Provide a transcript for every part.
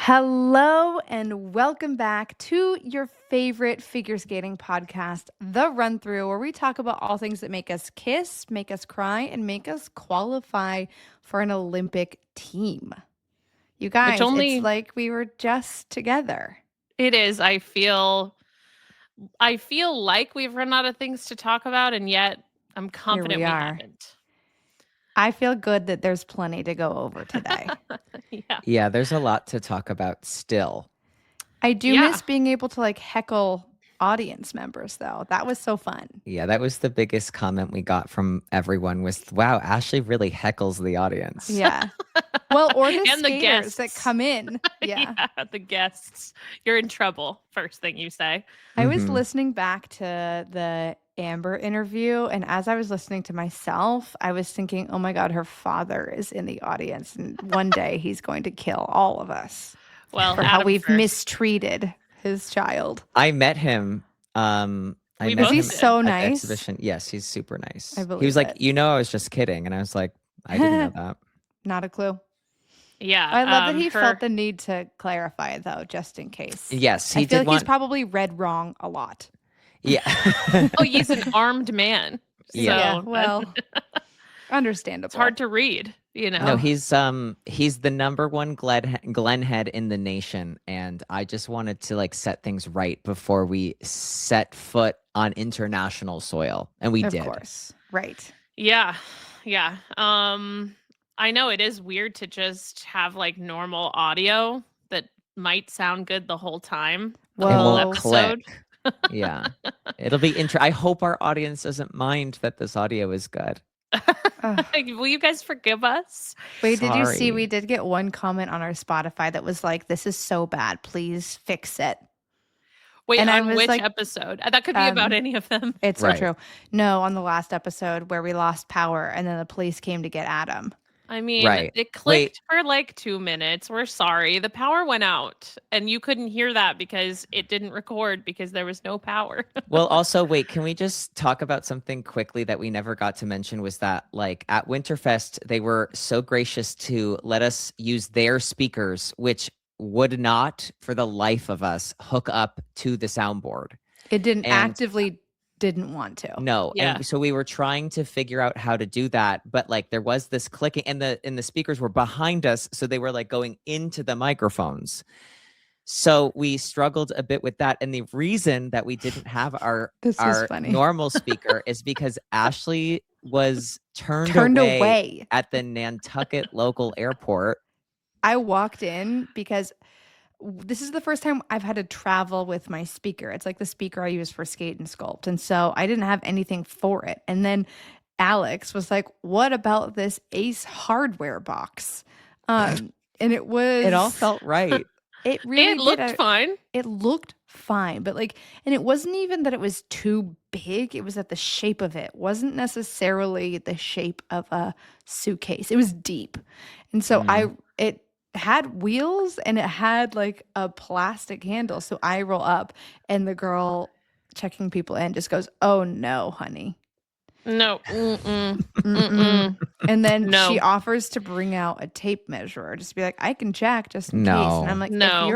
Hello and welcome back to your favorite figure skating podcast, The Run Through, where we talk about all things that make us kiss, make us cry, and make us qualify for an Olympic team. You Which guys, it's only like we were just together. it is. I feel like we've run out of things to talk about, and yet I'm Here confident we we are. haven't. I feel good that there's plenty to go over today. Yeah. Yeah, there's a lot to talk about still. I do Yeah. miss being able to heckle audience members, though. That was so fun. Yeah, that was the biggest comment we got from everyone was, wow, Ashley really heckles the audience. Yeah. Well, or the And the skaters that guests. come in. Yeah. The guests. You're in trouble, first thing you say. I was Mhm. listening back to the Amber interview, and as I was listening to myself, I was thinking, oh my God, her father is in the audience, and one day he's going to kill all of us Well, for how Adam we've first. mistreated his child. I met him. I We met both him did. so at the nice? exhibition. Yes, he's super nice. I He believe was like, it. I was just kidding. And I was like, I didn't know that. Not a clue. Yeah. I love that he felt the need to clarify, though, just in case. Yes, I he feel did like he's want. probably read wrong a lot. Yeah. Oh, he's an armed man. Yeah. So Well, understandable. it's hard to read, you know. No, he's the number one Glenhead in the nation, and I just wanted to set things right before we set foot on international soil, and we Of did. course. Right. Yeah. Yeah. I know it is weird to just have normal audio that might sound good the whole time. The It whole won't episode. click. Yeah, it'll be I hope our audience doesn't mind that this audio is good. Ugh. Will you guys forgive us? Wait, did you see Sorry. we did get one comment on our Spotify that was like, this is so bad. Please fix it. Wait, And I on was which like, episode? That could be about any of them. It's so Right. true. No, on the last episode where we lost power and then the police came to get Adam. I mean, Right. it clicked for 2 minutes. We're sorry. The power went out and you couldn't hear that because it didn't record because there was no power. Well, also, wait, can we just talk about something quickly that we never got to mention was that, at Winterfest, they were so gracious to let us use their speakers, which would not, for the life of us, hook up to the soundboard. It didn't And- actively didn't want to. No. Yeah. And so we were trying to figure out how to do that, but there was this clicking and the speakers were behind us, so they were going into the microphones. So we struggled a bit with that. And the reason that we didn't have our This is funny. normal speaker is because Ashley was turned away. at the Nantucket local airport. I walked in because this is the first time I've had to travel with my speaker. It's like the speaker I use for Skate and Sculpt. And so I didn't have anything for it. And then Alex was like, what about this Ace hardware box? And it was... It all felt right. It really It looked fine. It looked fine, but and it wasn't even that it was too big. It was that the shape of it wasn't necessarily the shape of a suitcase. It was deep. And so it had wheels and it had a plastic handle. So I roll up and the girl checking people in just goes, "Oh no, honey." No. Mm-mm. And then No. she offers to bring out a tape measure, just be like, I can check just in case. No. And I'm like, No.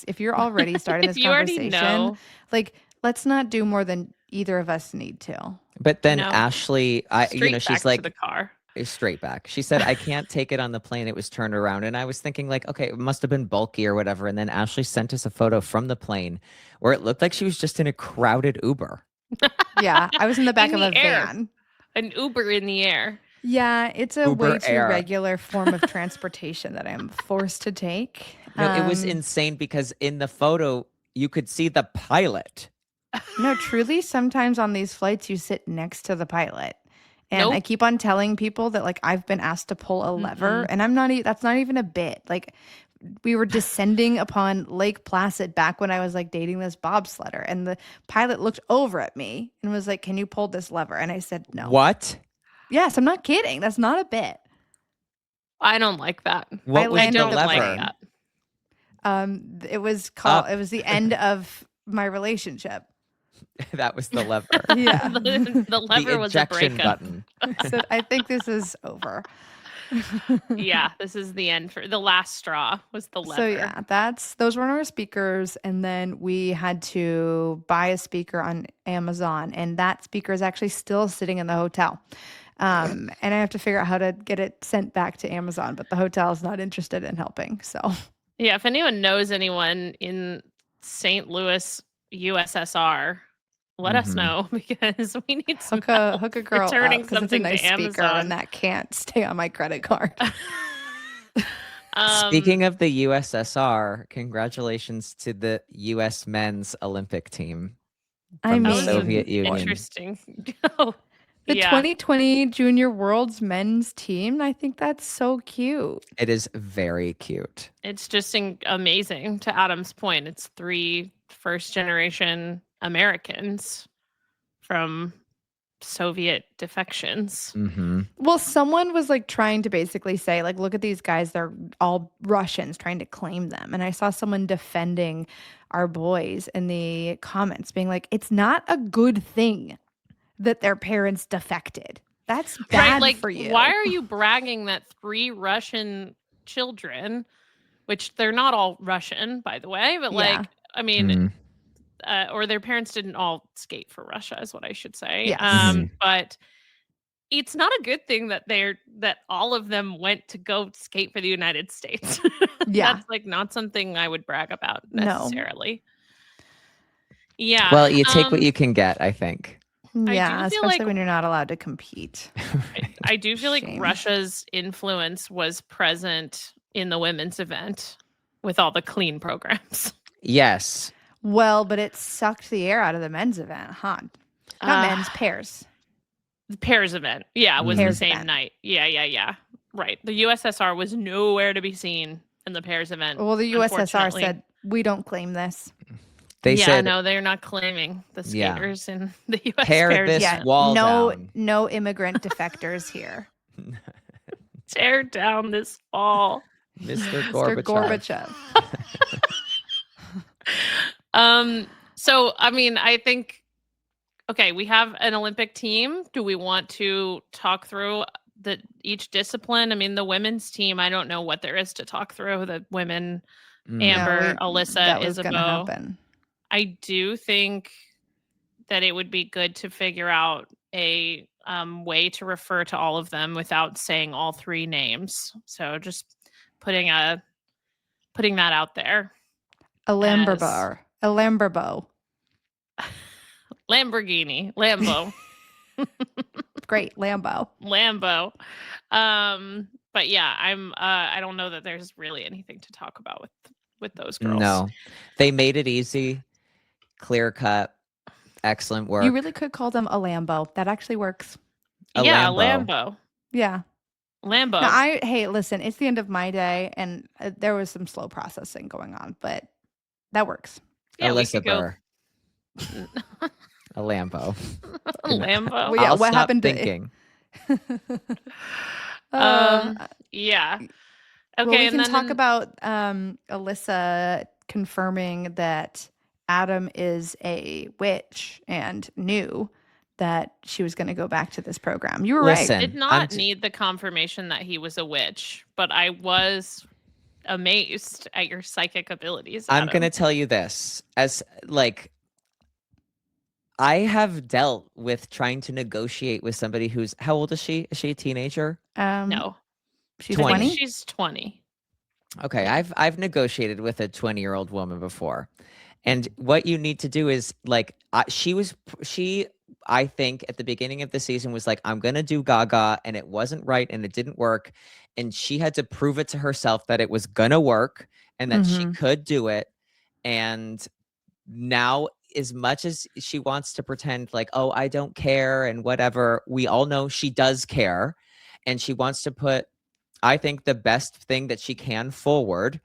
if you're already starting If this you already conversation, know. let's not do more than either of us need to. But then No. Ashley, Straight she's back like, to the car. straight back. She said, I can't take it on the plane. It was turned around. And I was thinking okay, it must have been bulky or whatever. And then Ashley sent us a photo from the plane where it looked like she was just in a crowded Uber. Yeah, I was in the back In of a the air. van. An Uber in the air. Yeah, it's a Uber way too Air. regular form of transportation that I'm forced to take. No, it was insane because in the photo, you could see the pilot. No, truly, sometimes on these flights, you sit next to the pilot. And Nope. I keep on telling people that I've been asked to pull a lever, and I'm not. That's not even a bit. We were descending upon Lake Placid back when I was dating this bobsledder, and the pilot looked over at me and was like, "Can you pull this lever?" And I said, "No." What? Yes, I'm not kidding. That's not a bit. I don't like that. What I was I the don't lever? like that. It was called. Up. It was the end of my relationship. That was the lever. Yeah. The lever The was a ejection breakup. button. So I think this is over. Yeah, this is the end for the last straw was the So lever. yeah, those were our speakers, and then we had to buy a speaker on Amazon, and that speaker is actually still sitting in the hotel. And I have to figure out how to get it sent back to Amazon, but the hotel is not interested in helping. So Yeah, if anyone knows anyone in St. Louis, USSR, let us Mhm. know because we need some help hook a girl up returning because it's a something to nice speaker, and Amazon. that can't stay on my credit card. Speaking Um, of the USSR, congratulations to the US men's Olympic team I from the that was Soviet mean, Union. interesting. Oh, the yeah. 2020 Junior World's men's team, I think that's so cute. It is very cute. It's just amazing. To Adam's point, it's 3 first-generation Americans from Soviet defections. Hmm. Well, someone was like trying to basically say, like, look at these guys, they're all Russians trying to claim them. And I saw someone defending our boys in the comments, being like, it's not a good thing that their parents defected. That's Right, bad like, for why you. are you bragging that 3 Russian children, which they're not all Russian, by the way, but, Yeah. like, I mean, Mm. or their parents didn't all skate for Russia is what I should say, Yes. but it's not a good thing that that all of them went to go skate for the United States. Yeah. That's, like, not something I would brag about No. necessarily. Yeah, Well, you take what you can get, I think. I do Yeah. feel like Especially when you're not allowed to compete. I do feel like Shame. Russia's influence was present in the women's event with all the clean programs. Yes. Well, but it sucked the air out of the men's event, huh? Not Uh, men's, pairs. the pairs event, yeah, was the Mhm. Pairs same event. night. Yeah. Right. The USSR was nowhere to be seen in the pairs event, Well, the USSR unfortunately. said, we don't claim this. They Yeah, said, no, they're not claiming the yeah, skaters in the US tear pairs this Yeah. event. wall No, down. no immigrant defectors here. Tear down this wall. Mr. Mr. Gorbachev. Gorbachev. So I mean, I think okay, we have an Olympic team. Do we want to talk through each discipline? I mean, the women's team, I don't know what there is to talk through. The women, Mm. No, Amber, Alyssa, that was gonna Isabeau. happen. I do think that it would be good to figure out a way to refer to all of them without saying all 3 names. So just putting that out there A as Lamberbar. A Lamberbo. Lamborghini, Lambo. Great, Lambo. Lambo. But yeah, I don't know that there's really anything to talk about with those girls. No. They made it easy, clear cut, excellent work. You really could call them a Lambo. That actually works. A Yeah, Lambo. Lambo. Yeah. Lambo. No, hey, listen, it's the end of my day, and there was some slow processing going on, but that works. Yeah, we Alyssa could go Burr. A Lambo. Lambo. Well, yeah, I'll what stop happened to thinking. uh, Yeah. well, Okay, we and can then talk about Alyssa confirming that Adam is a witch and knew that she was going to go back to this program. You were Listen, right. did not need the confirmation that he was a witch, but I was amazed at your psychic abilities. I'm Adam. going to tell you this. As like I have dealt with trying to negotiate with somebody who's how old is she? Is she a teenager? No, She's I think 20. she's 20. Okay, Yeah. I've negotiated with a 20-year-old woman before. And what you need to do is like she I think at the beginning of the season was like I'm going to do Gaga and it wasn't right and it didn't work and she had to prove it to herself that it was going to work and that she Mhm. could do it and now as much as she wants to pretend like oh I don't care and whatever we all know she does care and she wants to put I think the best thing that she can forward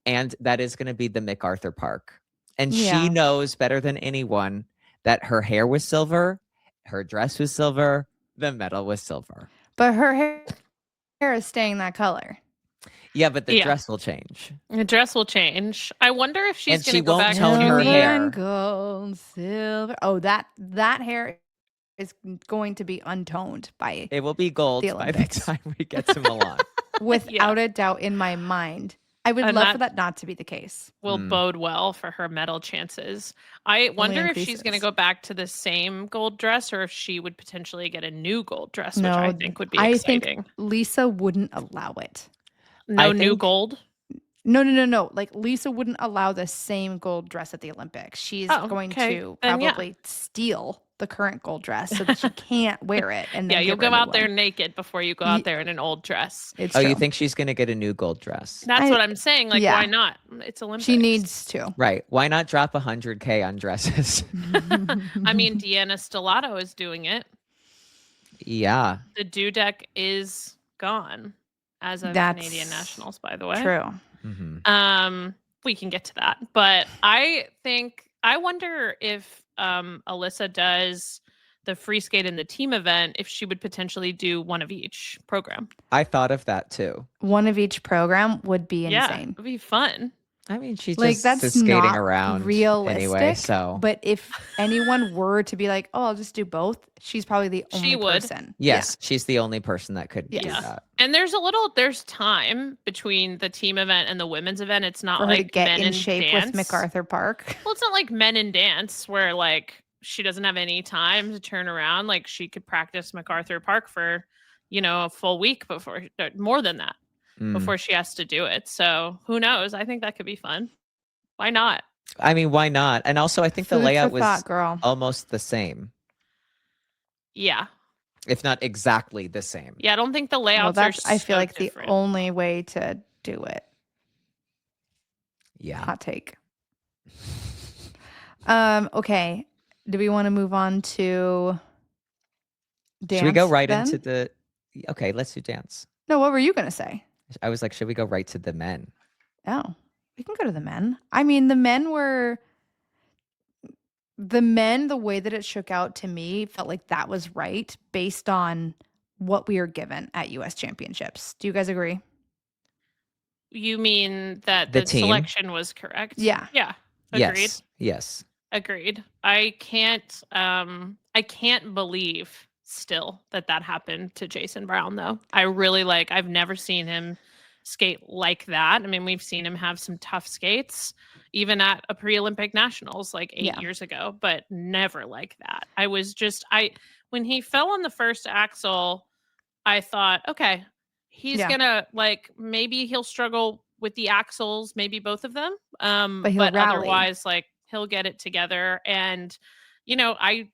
and that is going to be the MacArthur Park. And she Yeah. knows better than anyone that her hair was silver, her dress was silver, the medal was silver. But her hair is staying that color. Yeah, but the Yeah. dress will change. The dress will change. I wonder if she's And going she to go won't back tone to her the hair. And gold, silver. Oh, that hair is going to be untoned by It will be gold the by the Olympics. time we get to Milan. Yeah. without a doubt in my mind. I would And love for that that not to be the case. will Mm. bode well for her medal chances. I Only wonder if she's going to increases. go back to the same gold dress or if she would potentially get a new gold dress, which I No, think would be I think exciting. Lisa wouldn't allow it. No I new think gold? No. Like Lisa wouldn't allow the same gold dress at the Olympics. She's Oh, going okay. to Then yeah. probably steal the current gold dress so that she can't wear it and Yeah, then you'll give her a go new out there one. naked before you go out there in an old dress. It's Oh, you true. think she's going to get a new gold dress? That's I what I'm saying. Like, yeah. why not? It's Olympics. She needs to. Right. Why not drop 100K on dresses? I mean, Deanna Stellato is doing it. Yeah. The dudek is gone as of Canadian That's nationals, by the way. true. We can get to that, but I wonder if Alyssa does the free skate and the team event, if she would potentially do one of each program. I thought of that too. One of each program would be Yeah, insane. it'd be fun. I mean, she Like just that's is skating not around realistic. anyway, so But if anyone were to be like, "Oh, I'll just do both," she's probably the only She would. person. yes, she's the only person that could do Yes. that. And there's time between the team event and the women's event. It's not For her to like get men in in shape dance. with MacArthur Park. Well, it's not like men in dance where like she doesn't have any time to turn around. Like she could practice MacArthur Park for, a full week before, more than that, Mm. before she has to do it. So who knows? I think that could be fun. Why not? I mean, why not? And also, I think the Food layout for was thought, girl. almost the same, Yeah. if not exactly the same. Yeah. I don't think the Well, layouts are that's I feel so like different. the only way to do it. Yeah. Hot take. Okay. Do we want to move on to dance? Should we go right then? into the? Okay, let's do dance. No, what were you gonna say? I was like, should we go right to the men? Oh, we can go to the men. I mean, the men, the way that it shook out to me felt like that was right based on what we were given at US Championships. Do you guys agree? You mean that The the team? selection was correct? Yeah. Yeah. Agreed. Yes. Agreed. I can't believe still that happened to Jason Brown though. I've never seen him skate like that. I mean, we've seen him have some tough skates even at a pre-Olympic nationals like 8 Yeah. years ago, but never like that. When he fell on the first axle, I thought, okay, he's Yeah. gonna maybe he'll struggle with the axles, maybe both of them. But he'll But rally. otherwise, he'll get it together. And I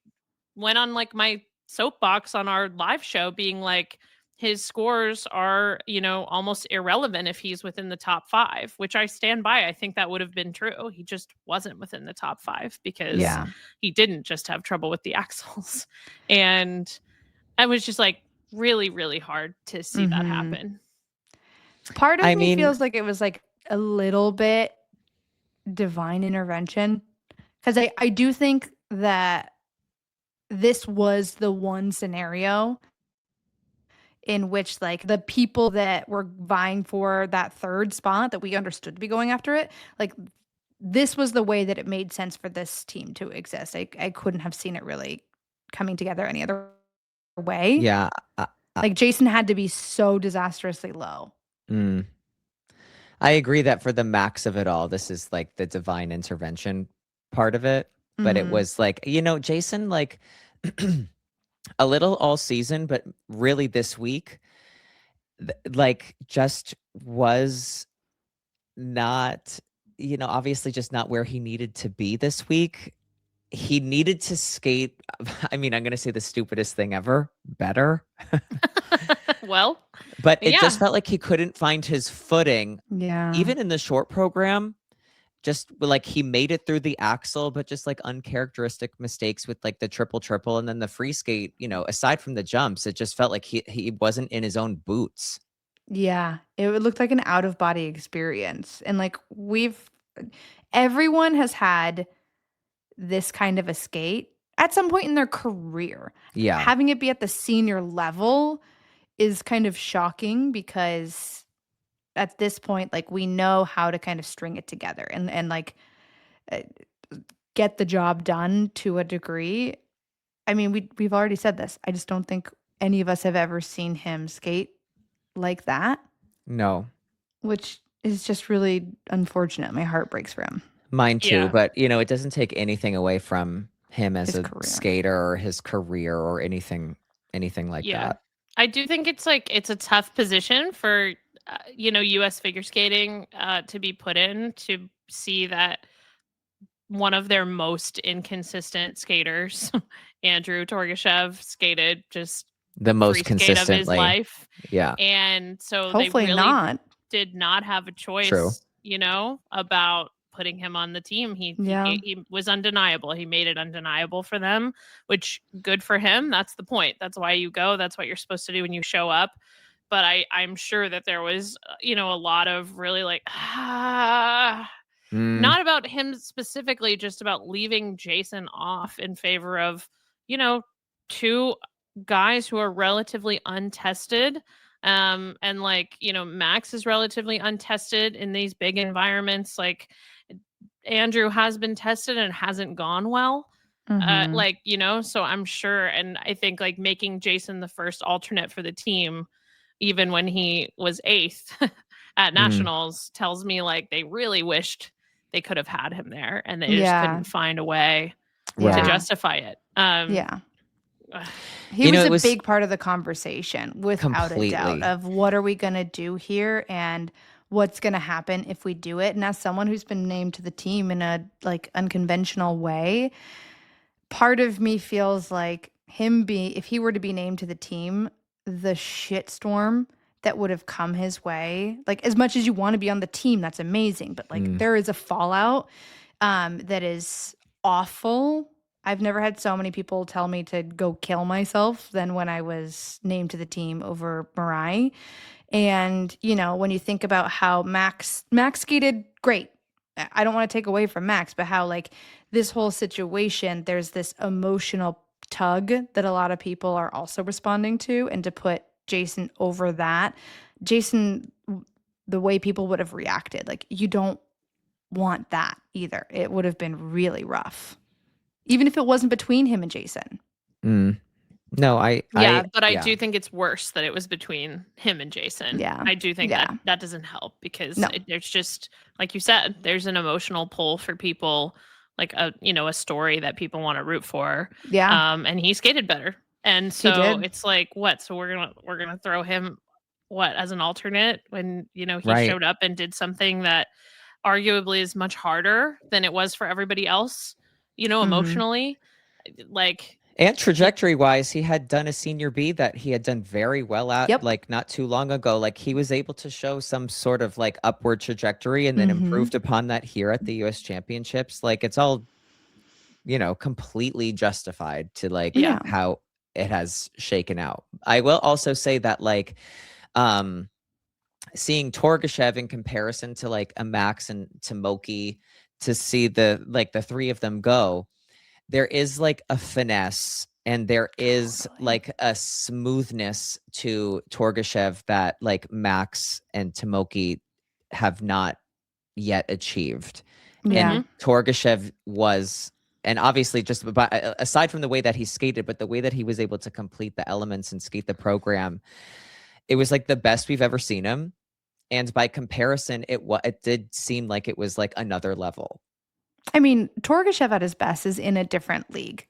went on my soapbox on our live show, being like, his scores are almost irrelevant if he's within the top 5, which I stand by. I think that would have been true. He just wasn't within the top 5 because Yeah. he didn't just have trouble with the axles, and I was just really, really hard to see that Mhm. happen. Part of I me mean- feels like it was like a little bit divine intervention because I do think that this was the one scenario in which the people that were vying for that third spot that we understood to be going after it, this was the way that it made sense for this team to exist. I couldn't have seen it really coming together any other way. Yeah. Jason had to be so disastrously low. I agree that for the max of it all, this is like the divine intervention part of it. But it Mhm. was Jason, a little all season, but really this week, just was not, obviously just not where he needed to be this week. He needed to skate. I mean, I'm going to say the stupidest thing ever, better. Well, But it just yeah. felt like he couldn't find his footing, Yeah. even in the short program. Just he made it through the axle, but just uncharacteristic mistakes with the triple, and then the free skate. Aside from the jumps, it just felt like he wasn't in his own boots. Yeah, it looked like an out of body experience. And everyone has had this kind of a skate at some point in their career. Yeah. Having it be at the senior level is kind of shocking because at this point, we know how to kind of string it together and uh, get the job done to a degree. I mean, we've already said this. I just don't think any of us have ever seen him skate like that. No, which is just really unfortunate. My heart breaks for him, mine too. Yeah. But it doesn't take anything away from him as his a career. skater or his career or anything like Yeah. that. I do think it's like it's a tough position for US figure skating to be put in, to see that one of their most inconsistent skaters, Andrew Torgashev, skated just The free most skate of his consistently. life. Yeah, And so they Hopefully really not. did not have a true. choice, about putting him on the team. Yeah. He was undeniable. He made it undeniable for them, which good for him. That's the point. That's why you go. That's what you're supposed to do when you show up. But I'm sure that there was, a lot of really like, Mm, not about him specifically, just about leaving Jason off in favor of, you know, two guys who are relatively untested. And like, Max is relatively untested in these big environments. Like Andrew has been tested and hasn't gone well. Mm-hmm. So I'm sure, and I think like making Jason the first alternate for the team, even when he was eighth at mm, nationals, tells me like they really wished they could have had him there, and they just Yeah. couldn't find a way to right. Yeah. justify it. Yeah. Ugh, He was It a was big part of the conversation, without a doubt, completely. of what are we going to do here and what's going to happen if we do it. And as someone who's been named to the team in a like unconventional way, part of me feels like if he were to be named to the team, the shitstorm that would have come his way, like as much as you want to be on the team, that's amazing, but like Mm, there is a fallout that is awful. I've never had so many people tell me to go kill myself than when I was named to the team over Mariah. And, when you think about how Max skated great. I don't want to take away from Max, but how like this whole situation, there's this emotional tug that a lot of people are also responding to, and to put Jason over that, Jason, the way people would have reacted, like you don't want that either. It would have been really rough, even if it wasn't between him and Jason. mm. No, yeah, but I yeah, do think it's worse that it was between him and Jason. Yeah. I do think that Yeah. that doesn't help, because No. there's just, like you said, there's an emotional pull for people, like a story that people want to root for. Yeah. And he skated better, and He so did. it's like, what? So we're gonna throw him, what, as an alternate, when he right. showed up and did something that arguably is much harder than it was for everybody else, Mhm. emotionally, like. And He, trajectory wise, he had done a senior B that he had done very well at, Yep. like not too long ago. Like he was able to show some sort of like upward trajectory and then Mhm. improved upon that here at the US Championships. Like it's all, completely justified to like yeah. Yeah. how it has shaken out. I will also say that like um seeing Torgashev in comparison to like a Max and to Moki, to see the three of them go, there is like a finesse and there is Totally. like a smoothness to Torgashev that like Max and Tomoki have not yet achieved. Yeah. And Mhm. Torgashev was, and obviously just aside from the way that he skated, but the way that he was able to complete the elements and skate the program, it was like the best we've ever seen him. And by comparison, it did seem like it was like another level. I mean, Torgashev at his best is in a different league.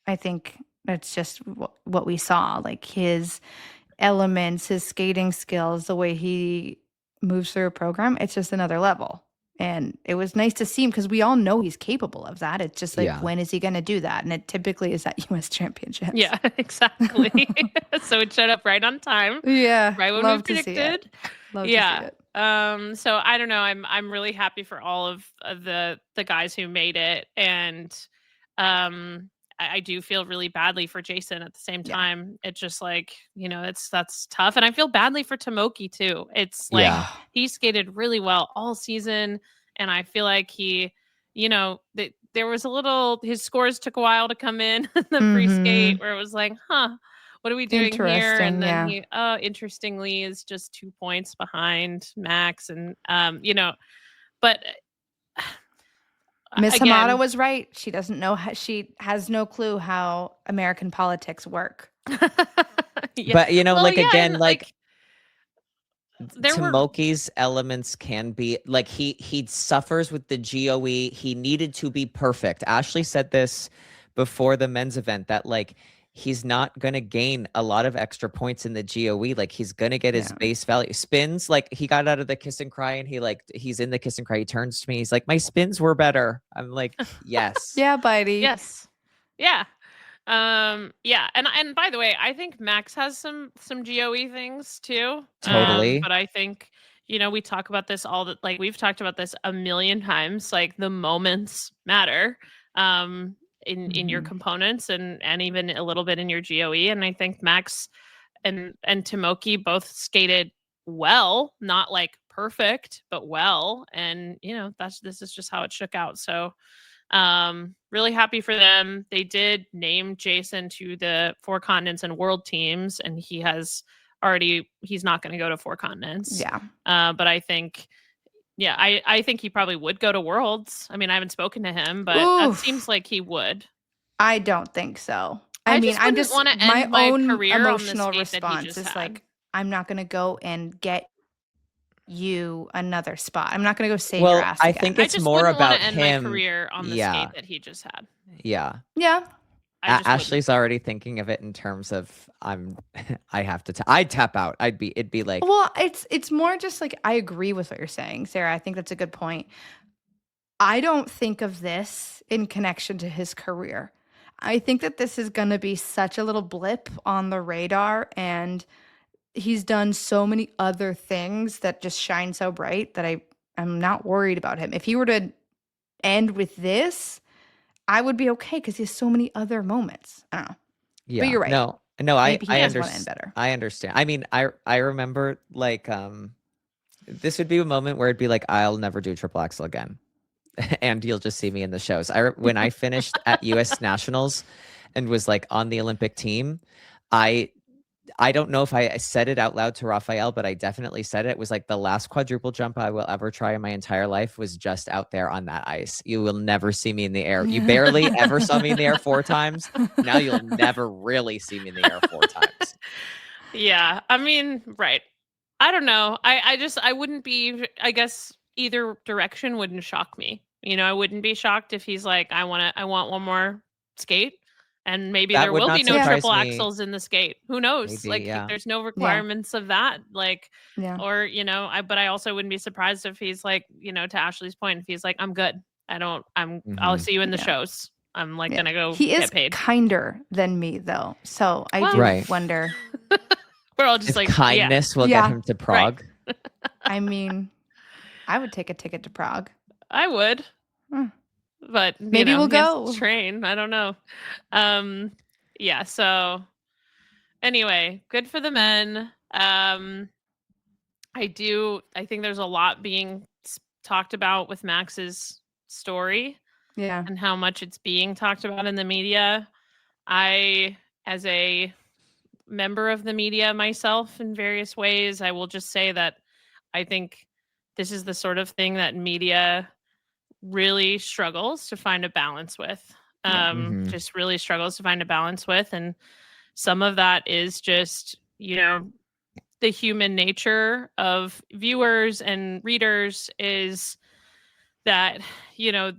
I think that's just what we saw. Like his elements, his skating skills, the way he moves through a program, it's just another level. And it was nice to see him because we all know he's capable of that. It's just like, Yeah. when is he going to do that? And it typically is at US Championships. Yeah, exactly. So it showed up right on time, Yeah. right when we Love to see it. predicted. Love to see Yeah. it. So I don't know. I'm really happy for all of the guys who made it, and um I do feel really badly for Jason at the same Yeah. time. It's just like, that's tough, and I feel badly for Tomoki too. It's like Yeah. he skated really well all season, and I feel like there was a little, his scores took a while to come in the free skate, Mhm. where it was like, huh, what are we doing here? And Interesting. then Yeah. he, interestingly, is just 2 points behind Max. And, but Miss Hamada again, was right. She doesn't know how, she has no clue how American politics work. yeah. But Well, like yeah. again, And like like, there were Tomoki's elements can be like he suffers with the GOE. He needed to be perfect. Ashley said this before the men's event that like he's not going to gain a lot of extra points in the GOE. Like he's going to get his Yeah. base value. Spins, like he got out of the kiss and cry and he's in the kiss and cry. He turns to me. He's like, my spins were better. I'm like, yes. Yeah, Bitey. yes, yeah. Yeah, and by the way, I think Max has some GOE things too. Totally. But I think, we talk about this like we've talked about this a million times, like the moments matter in your components and even a little bit in your GOE. And I think Max and Tomoki both skated well, not like perfect, but well. And this is just how it shook out. So really happy for them. They did name Jason to the Four Continents and World teams, and he's not going to go to Four Continents. Yeah. But I think, I think he probably would go to Worlds. I mean, I haven't spoken to him, but that seems like he would. I don't think so. I mean, I'm just want to my end my own career emotional on the skate that he response just is had. like, I'm not going to go and get you another spot. I'm not going to go save Well, your ass I again. think I it's just more wouldn't want about to end him. my career on the skate that he just had. Yeah. Yeah. I just wouldn't. Ashley's already thinking of it in terms of I have to I'd tap out. It'd be like, Well, it's more just like I agree with what you're saying, Sarah. I think that's a good point. I don't think of this in connection to his career. I think that this is going to be such a little blip on the radar, and he's done so many other things that just shine so bright that I'm not worried about him. If he were to end with this, I would be okay because he has so many other moments. I don't know. yeah. But you're right. No, Maybe he I does want to end understand. better. I understand. I mean, I remember like this would be a moment where it'd be like, I'll never do triple axel again. And you'll just see me in the shows. When I finished at US Nationals and was like on the Olympic team, I don't know if I said it out loud to Raphael, but I definitely said it. It was like the last quadruple jump I will ever try in my entire life was just out there on that ice. You will never see me in the air. You barely ever saw me in the air 4 times. Now you'll never really see me in the air 4 times. Yeah, I mean, right. I don't know. I wouldn't be, I guess either direction wouldn't shock me. I wouldn't be shocked if he's like, I want one more skate. And maybe That there would will not be no surprise triple me. axles in the skate. Who knows? Maybe, Like yeah. there's no requirements of that. Like, Yeah. or, but I also wouldn't be surprised if he's like, to Ashley's point, if he's like, I'm good. I'll see you in the Yeah. shows. I'm like Yeah. gonna go He get is paid. kinder than me though. So I Well, do Right. wonder. We're all just His like, kindness will Yeah. get him to Prague. I mean, I would take a ticket to Prague. I would. Hmm. But Maybe we'll he has to go. train. I don't know. Yeah, so anyway, good for the men. I think there's a lot being talked about with Max's story Yeah. and how much it's being talked about in the media. I, as a member of the media myself in various ways, I will just say that I think this is the sort of thing that media really struggles to find a balance with. Just really struggles to find a balance with. And some of that is just, the human nature of viewers and readers is that,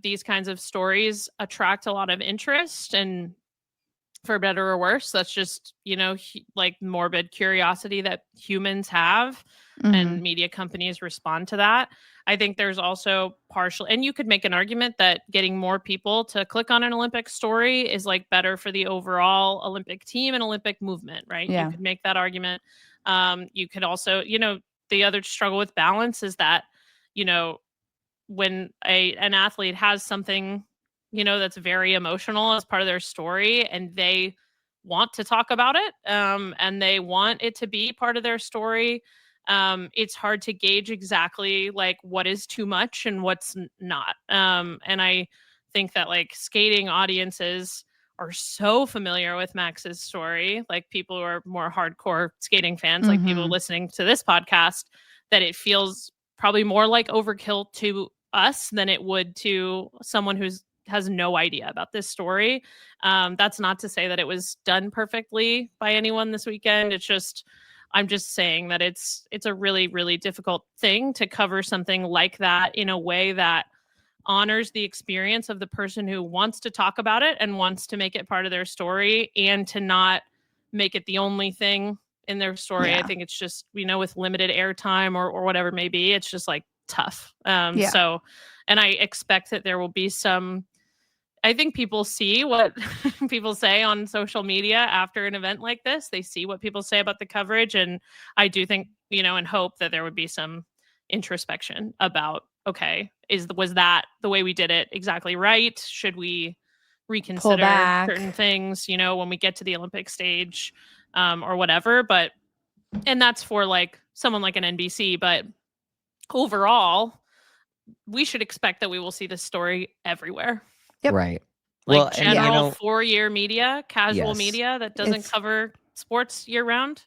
these kinds of stories attract a lot of interest, and for better or worse, that's just, like morbid curiosity that humans have, and media companies respond to that. I think there's also and you could make an argument that getting more people to click on an Olympic story is like better for the overall Olympic team and Olympic movement, right? Yeah. You could make that argument. You could also, the other struggle with balance is that, when an athlete has something, that's very emotional as part of their story, and they want to talk about it, and they want it to be part of their story, it's hard to gauge exactly like what is too much and what's not. And I think that like skating audiences are so familiar with Max's story, like people who are more hardcore skating fans, like people listening to this podcast, that it feels probably more like overkill to us than it would to someone has no idea about this story. That's not to say that it was done perfectly by anyone this weekend. It's just I'm just saying that it's a really, really difficult thing to cover something like that in a way that honors the experience of the person who wants to talk about it and wants to make it part of their story, and to not make it the only thing in their story. I think it's just, with limited airtime or whatever it may be, it's just like tough. So, and I expect that there will be some, I think people see what people say on social media after an event like this. They see what people say about the coverage. And I do think, and hope that there would be some introspection about, okay, was that the way we did it exactly right? Should we Pull reconsider back. certain things, when we get to the Olympic stage, or whatever? And that's for like someone like an NBC, but overall, we should expect that we will see this story everywhere. Yep. Right. Like Well, and general 4-year media, casual Yes. media that doesn't It's- cover sports year round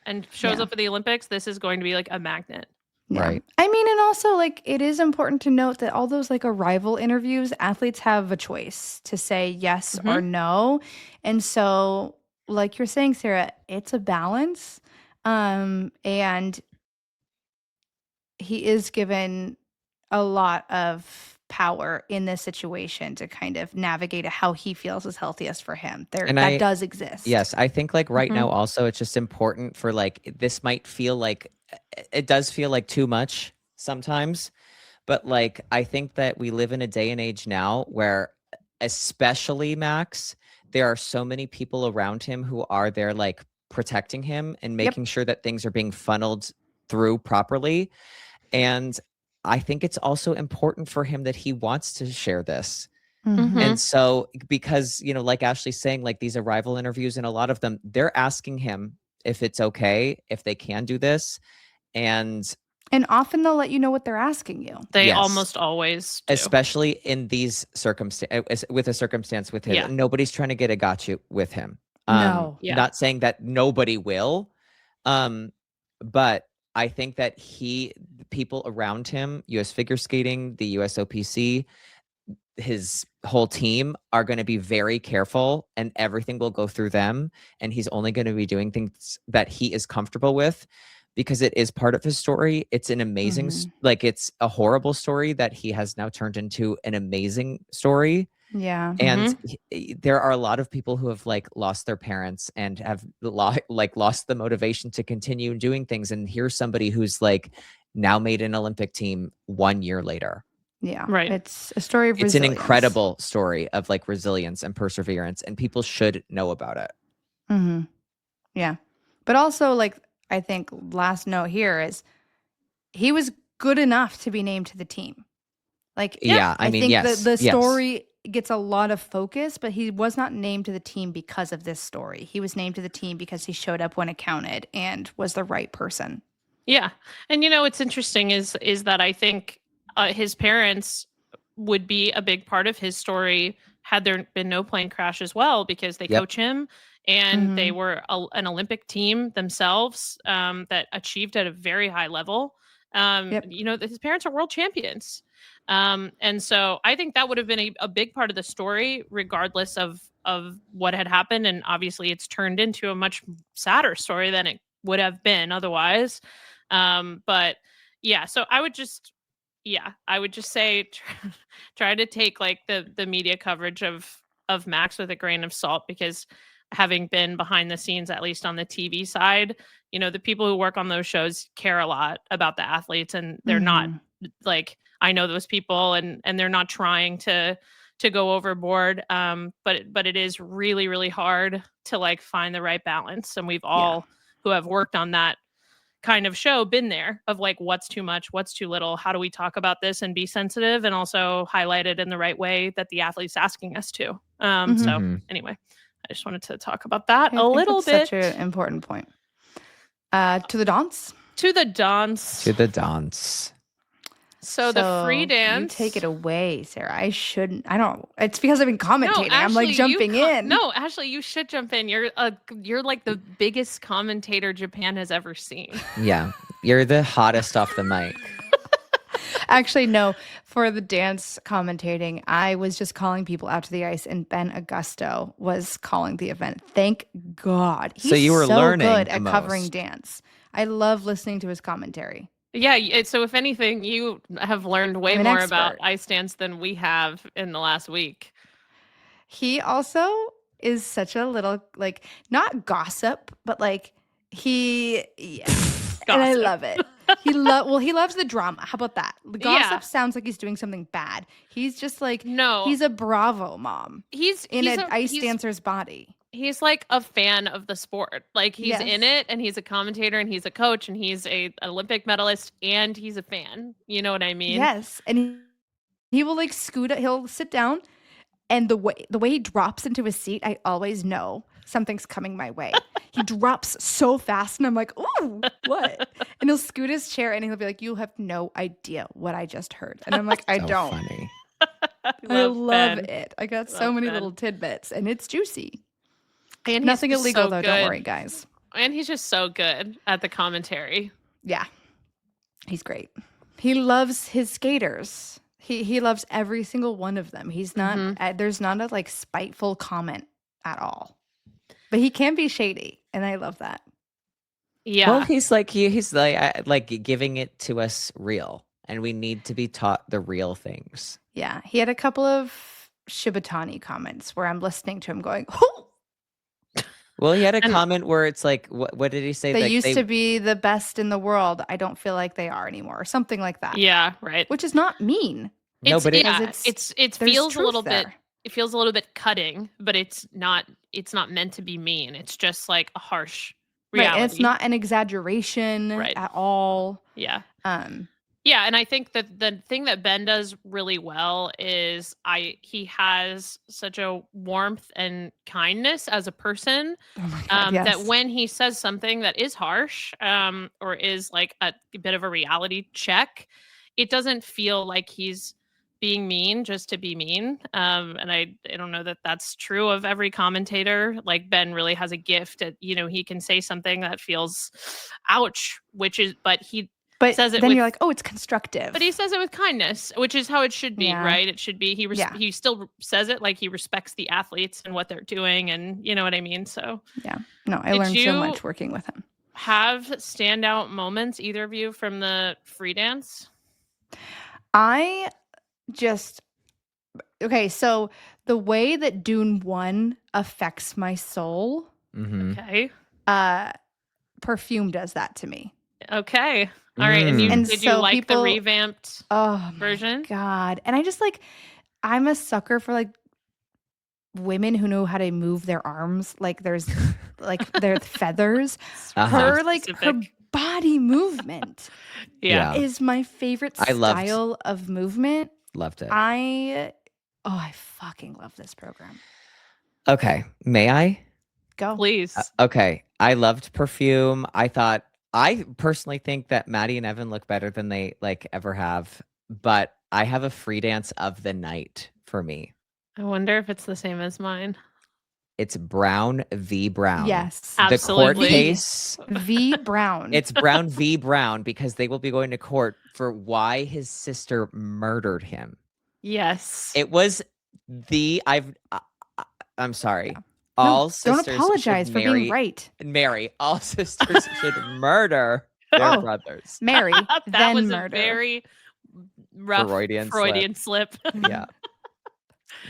and shows up at the Olympics, this is going to be like a magnet. Yeah. Right. I mean, and also like it is important to note that all those like arrival interviews, athletes have a choice to say yes or no. And so, like you're saying, Sarah, it's a balance. And he is given a lot of power in this situation to kind of navigate how he feels is healthiest for him. That does exist. Yes, I think like right now also it's just important for like this might feel like it does feel like too much sometimes, but like I think that we live in a day and age now where especially Max, there are so many people around him who are there like protecting him and making sure that things are being funneled through properly. And I think it's also important for him that he wants to share this. And so, because, like Ashley's saying, like these arrival interviews and a lot of them, they're asking him if it's okay, if they can do this. And often they'll let you know what they're asking you. They almost always do. Especially in these circumstances, with a circumstance with him. Yeah. Nobody's trying to get a gotcha with him. No. Yeah. Not saying that nobody will. But I think that people around him, US Figure Skating, the USOPC, his whole team are going to be very careful and everything will go through them. And he's only going to be doing things that he is comfortable with because it is part of his story. It's an amazing, like it's a horrible story that he has now turned into an amazing story. Yeah. And there are a lot of people who have like lost their parents and have lost the motivation to continue doing things. And here's somebody who's like now made an Olympic team 1 year later. Yeah. Right. It's a story of resilience. It's an incredible story of like resilience and perseverance, and people should know about it. Yeah. But also, like, I think last note here is he was good enough to be named to the team. Like, I think the story gets a lot of focus, but he was not named to the team because of this story. He was named to the team because he showed up when it counted and was the right person. Yeah. And what's interesting is that I think his parents would be a big part of his story had there been no plane crash as well, because they coach him and they were an Olympic team themselves that achieved at a very high level. His parents are world champions. And so I think that would have been a big part of the story, regardless of what had happened. And obviously it's turned into a much sadder story than it would have been otherwise. But yeah, so I would just say try to take like the media coverage of Max with a grain of salt, because having been behind the scenes, at least on the TV side, the people who work on those shows care a lot about the athletes, and they're not like, I know those people, and they're not trying to go overboard. But it is really, really hard to like find the right balance. And we've all who have worked on that kind of show been there, of like, what's too much, what's too little, how do we talk about this and be sensitive and also highlight it in the right way that the athlete's asking us to. So anyway, I just wanted to talk about that a little bit. Such an important point. To the dance. To the dance. To the dance. So the free dance. You take it away, Sarah. I don't. It's because I've been commentating. No, Ashley, I'm like jumping in. No, Ashley, you should jump in. You're like the biggest commentator Japan has ever seen. Yeah, you're the hottest off the mic. Actually, no. For the dance commentating, I was just calling people out to the ice, and Ben Augusto was calling the event. Thank God. So He's you were so learning good the at covering most. dance. I love listening to his commentary. Yeah, so if anything, you have learned way I'm an more about expert. ice dance than we have in the last week. He also is such a little, like, not gossip, but like yeah. And I Gossip. love it. He loves the drama. How about that? The Yeah. gossip sounds like he's doing something bad. He's just like No, he's a Bravo mom he's in he's an a ice he's dancer's body. he's like a fan of the sport. Like he's in Yes. it and he's a commentator and he's a coach and he's a Olympic medalist and he's a fan. You know what I mean? Yes. And he will like he'll sit down, and the way he drops into his seat, I always know something's coming my way. He drops so fast, and I'm like, "Ooh, what?" And he'll scoot his chair, and he'll be like, "You have no idea what I just heard." And I'm like, "I So don't." funny. I love Ben. it. I got so Love many Ben. little tidbits, and it's juicy. And he's Nothing just illegal so though. good. Don't worry, guys. And he's just so good at the commentary. Yeah, he's great. He loves his skaters. He loves every single one of them. He's not. There's not a like spiteful comment at all. But he can be shady, and I love that. Yeah. Well, he's like like giving it to us real, and we need to be taught the real things. Yeah, he had a couple of Shibatani comments where I'm listening to him going, "Oh, Well, he had a And- comment where it's like, what did he say? they Like used to be the best in the world. I don't feel like they are anymore," or something like that. Yeah, right. Which is not mean. No, It's but yeah, it's- it there's feels a truth little bit there. it feels a little bit cutting, but it's not meant to be mean. It's just like a harsh Right, reality. and it's not an exaggeration Right. at all. Yeah. Um, Yeah, and I think that the thing that Ben does really well is he has such a warmth and kindness as a person, oh my God, yes. that when he says something that is harsh, or is like a bit of a reality check, it doesn't feel like he's being mean just to be mean. And I don't know that that's true of every commentator. Like Ben really has a gift at, he can say something that feels ouch, but he But says it then with, you're like, oh, it's constructive. but he says it with kindness, which is how it should be, Yeah. right? It should be Yeah. he still says it like he respects the athletes and what they're doing, and you know what I mean. So Yeah. No, I Did learned so you- much working with him. have standout moments, either of you, from the free dance? I just okay, so the way that Dune 1 affects my soul, Mhm. Okay. Perfume does that to me. Okay. All right. And Mm. And did you so like people- the revamped Oh my version? God. And I just like I'm a sucker for like women who know how to move their arms like there's like their feathers. Uh-huh. Her like her Specific. body movement Yeah. Yeah. is my favorite I loved- style of movement. Loved it. I fucking love this program. Okay, may I? Go. Please. Okay, I loved Perfume. I personally think that Maddie and Evan look better than they like ever have, but I have a free dance of the night for me. I wonder if it's the same as mine. It's Brown v. Brown. Yes. The court Absolutely. case. V Brown. It's Brown v. Brown because they will be going to court for why his sister murdered him. Yes. It was I'm sorry. All sisters don't apologize should for being right. Marry. All sisters should murder their Oh. brothers. Marry, that then was murder. a very rough Freudian slip. Yeah.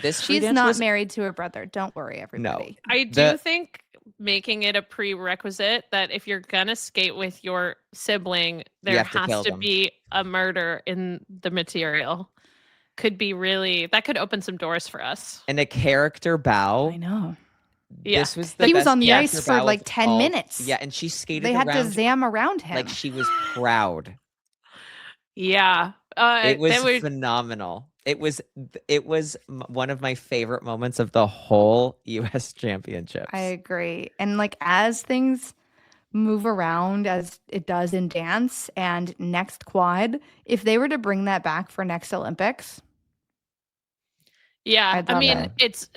This free She's dance not was married to her brother. Don't worry, everybody. I do think making it a prerequisite that if you're gonna skate with your sibling, there have to kill has to them. be a murder in the material. Could be that could open some doors for us. and a character bow. I know. Yeah. This was the He was best on the character ice for bow like of 10 all- minutes. Yeah, and she skated They had to around zam around him. like she was proud. Yeah. It was they were- phenomenal. It was one of my favorite moments of the whole U.S. Championships. I agree. And like as things move around as it does in dance and next quad, if they were to bring that back for next Olympics, Yeah, I'd I love mean, that. it's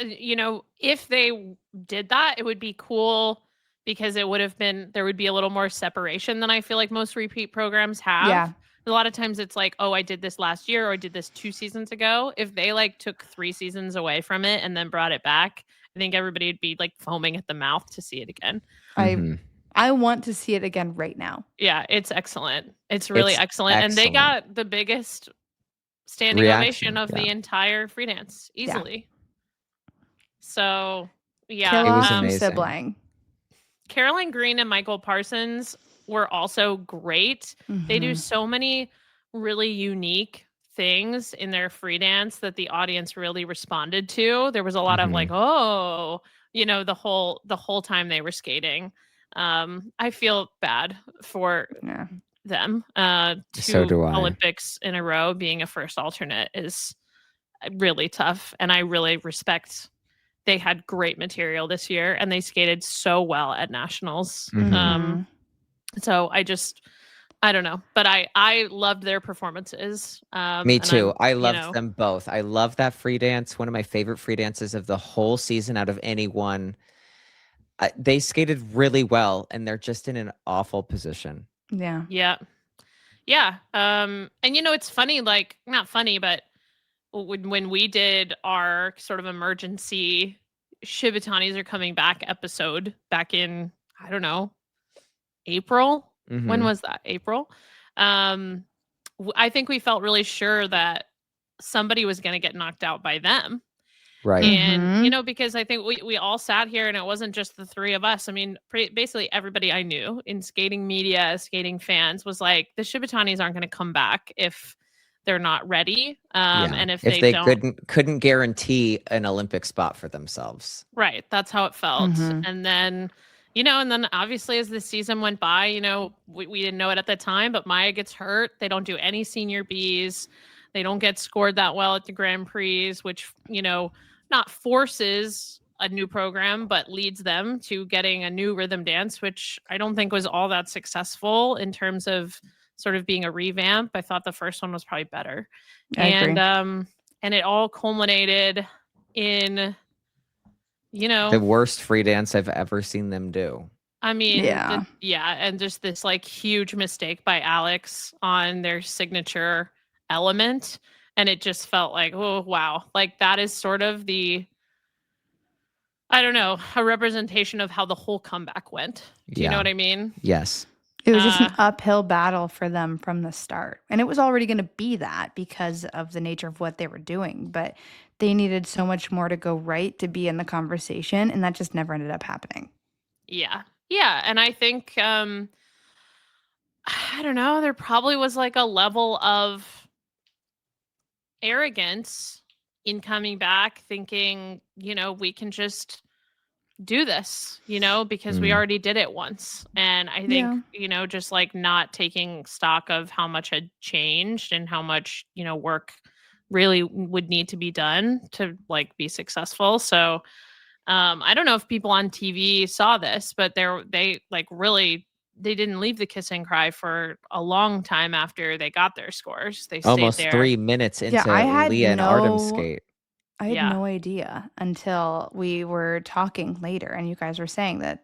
if they did that, it would be cool because there would be a little more separation than I feel like most repeat programs have. Yeah. A lot of times it's like, oh, I did this last year or I did this 2 seasons ago. If they like took 3 seasons away from it and then brought it back, I think everybody would be like foaming at the mouth to see it again. Mhm. I want to see it again right now. Yeah, it's excellent. It's really It's excellent. And they excellent. got the biggest standing ovation Reaction, of yeah. the entire free dance easily. So, Kill yeah. It was off your amazing. sibling. Caroline Green and Michael Parsons were also great. They do Mhm. so many really unique things in their free dance that the audience really responded to. There was a lot of like, Mhm. oh, the whole time they were skating. I feel bad for Yeah. them. So 2 do I. Olympics in a row being a first alternate is really tough, and I really respect. They had great material this year, and they skated so well at nationals. Mhm. Mhm. So I don't know, but I loved their performances. Me And too. I'm, I loved them both. I love that free dance. One of my favorite free dances of the whole season out of anyone. They skated really well, and they're just in an awful position. Yeah. yeah, yeah. And it's funny, like not funny, but when we did our sort of emergency Shibatanis are coming back episode back in, I don't know, April. When Mhm. was that? April. Um, I think we felt really sure that somebody was going to get knocked out by them. Right. And, Mhm. because I think we all sat here and it wasn't just the 3 of us. I mean, basically everybody I knew in skating media, skating fans was like, the Shibatanis aren't going to come back if they're not ready. Yeah. And if If they they don't, couldn't guarantee an Olympic spot for themselves. right. That's how it felt. Mhm. And then obviously as the season went by, we didn't know it at the time, but Maya gets hurt. They don't do any senior Bs. They don't get scored that well at the Grand Prix, which, not forces a new program, but leads them to getting a new rhythm dance, which I don't think was all that successful in terms of sort of being a revamp. I thought the first one was probably better. I agree. And it all culminated in, The worst free dance I've ever seen them do. I mean, Yeah. and just this like huge mistake by Alex on their signature element. And it just felt like, oh, wow. Like that is sort of I don't know, a representation of how the whole comeback went. Do you know Yeah. what I mean? Yes. It was just an Uh, uphill battle for them from the start. And it was already going to be that because of the nature of what they were doing. But they needed so much more to go right to be in the conversation. And that just never ended up happening. yeah. Yeah. And I think, I don't know, there probably was like a level of arrogance in coming back, thinking, we can just do this, because we Mm. already did it once. And I think, Yeah. just like not taking stock of how much had changed and how much, work really would need to be done to like be successful. So I don't know if people on TV saw this, but they like really they didn't leave the kiss and cry for a long time after they got their scores. They stayed Almost there. 3 minutes Yeah. into Leah and Artem's skate. I had Yeah. no idea until we were talking later and you guys were saying that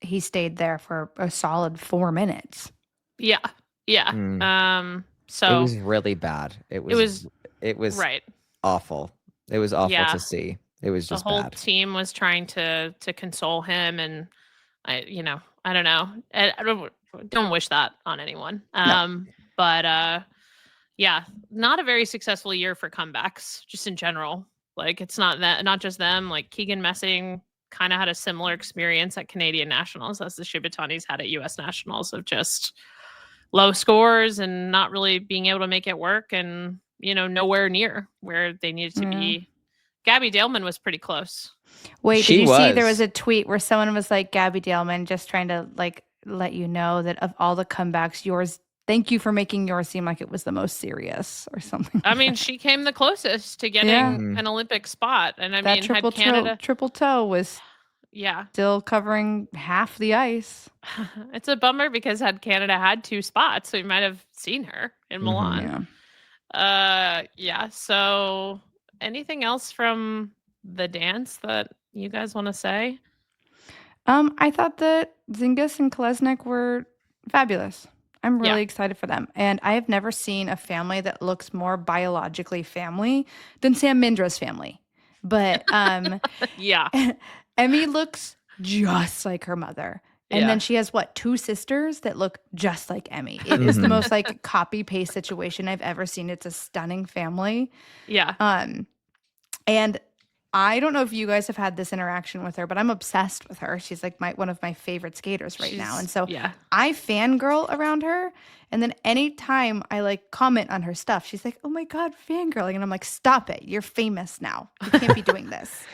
he stayed there for a solid 4 minutes. Yeah. Yeah. Mm. It So was really bad. It it was was right. awful. It was awful Yeah. to see. It was The just whole bad. team was trying to console him, and I don't know. I don't wish that on anyone. No. But yeah, not a very successful year for comebacks, just in general. Like it's not just them. Like Keegan Messing kind of had a similar experience at Canadian Nationals as the Shibatanis had at US Nationals of just low scores and not really being able to make it work, and nowhere near where they needed to Yeah. be. Gabby Daleman was pretty close. Wait, did She you see there was was. a tweet where someone was like, Gabby Daleman, just trying to like let you know that of all the comebacks, thank you for making yours seem like it was the most serious or something. I like mean, that. she came the closest to Yeah. getting an Olympic spot. And I That mean, had Canada, triple toe was yeah. still covering half the ice. It's a bummer because had Canada had 2 spots, we might have seen her in Milan. Yeah. So anything else from the dance that you guys want to say? I thought that Zingis and Kolesnik were fabulous. I'm Yeah. really excited for them. And I have never seen a family that looks more biologically family than Sam Mindra's family. But Yeah. Emmy looks just like her mother. And then Yeah. she has what, two sisters that look just like Emmy. It is the Mhm. most like copy paste situation I've ever seen. It's a stunning family. Yeah. And I don't know if you guys have had this interaction with her, but I'm obsessed with her. She's like one of my favorite skaters right now. And so Yeah. I fangirl around her. And then anytime I like comment on her stuff, she's like, oh my God, fangirling. And I'm like, stop it. You're famous now. You can't be doing this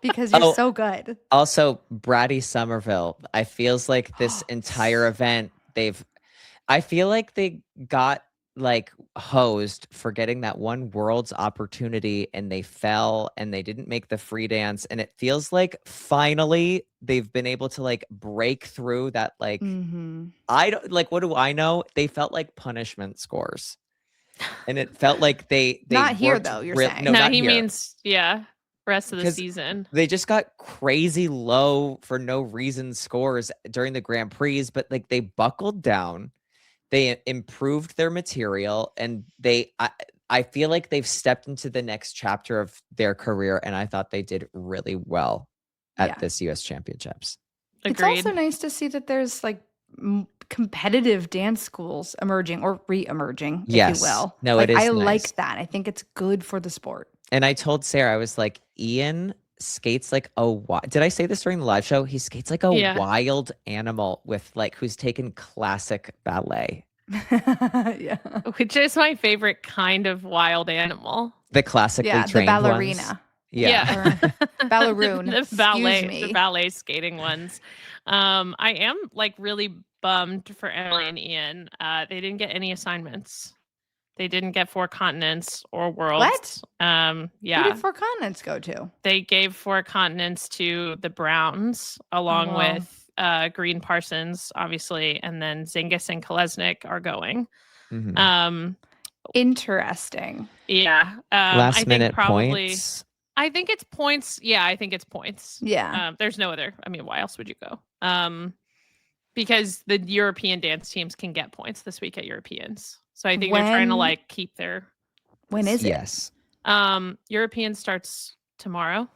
because you're Oh, so good. also Bratty Somerville. I feels like this entire event I feel like they got like hosed for getting that one world's opportunity and they fell and they didn't make the free dance. And it feels like finally they've been able to like break through that. Like, Mm-hmm. I don't like, what do I know? They felt like punishment scores. And it felt like they Not here, worked though, you're no, saying. No, not he here. means rest of the Because season. they just got crazy low for no reason scores during the Grand Prix, but like they buckled down. They improved their material and I feel like they've stepped into the next chapter of their career, and I thought they did really well Yeah. at this US Championships. It's Agreed. also nice to see that there's like competitive dance schools emerging or re-emerging, if you Yes. will. No, Like it is I nice. like that. I think it's good for the sport. And I told Sarah, I was like, Ian skates like did I say this during the live show? He skates like a Yeah. wild animal with like who's taken classic ballet. Yeah. Which is my favorite kind of wild animal. The classically Yeah, the trained ones. ballerina. Yeah. Balleroon. the Excuse me. ballet skating ones. I am like really bummed for Emily and Ian. They didn't get any assignments. They didn't get 4 continents or worlds. What? Who Yeah. did 4 continents go to? They gave 4 continents to the Browns along wow. with Green Parsons, obviously, and then Zingis and Kolesnik are going. Mhm. Interesting. Yeah. Last I think minute probably points. I think it's points. Yeah, I think it's points. Yeah. There's no other. I mean, why else would you go? Because the European dance teams can get points this week at Europeans. So I think they're trying to like keep their. When is it? Yes. European starts tomorrow.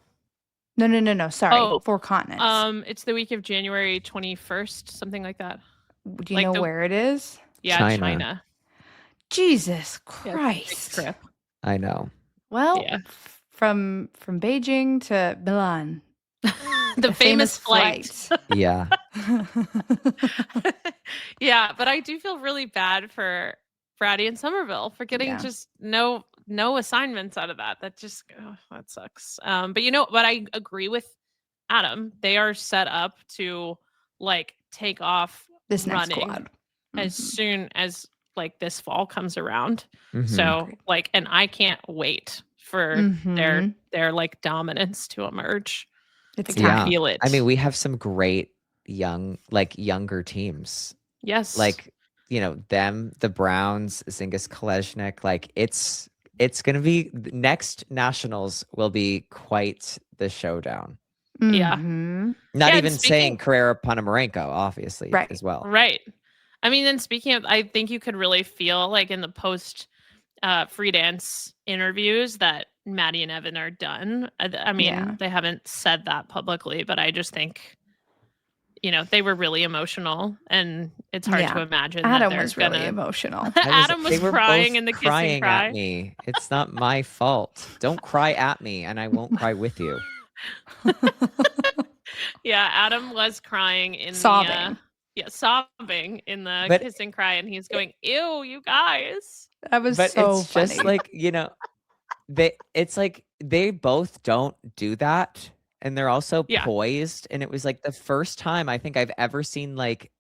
No. Sorry. Oh, 4 continents. It's the week of January 21st, something like that. Do you know where it is? Yeah, China. Jesus Yeah, Christ. trip. I know. Well, Yeah. from Beijing to Milan. the famous flight. Yeah. Yeah, but I do feel really bad for Bratty and Somerville for getting just no assignments out of that. That just that sucks. But but I agree with Adam. They are set up to like take off this next running squad as soon as like this fall comes around. Mhm. So like, and I can't wait for their like dominance to emerge. It's I can feel it. I mean, we have some great younger teams. Yes. Like, them, the Browns, Zingis Kolesnik, like it's going to be next nationals will be quite the showdown. Yeah. Not even saying Carrera Ponomarenko, obviously, as well. Right. I mean, then speaking of, I think you could really feel like in the post free dance interviews that Maddie and Evan are done. I mean, they haven't said that publicly, but I just think, they were really emotional, and it's hard to imagine Adam that they're was really emotional. Adam was They were crying both in the kiss crying and cry. at me. It's not my fault. Don't cry at me, and I won't cry with you. Yeah, Adam was crying in sobbing. Sobbing in the kiss and cry, and he's going, "Ew, you guys." That was but so it's funny. just like, it's like they both don't do that, and they're also poised, and it was like the first time I think I've ever seen like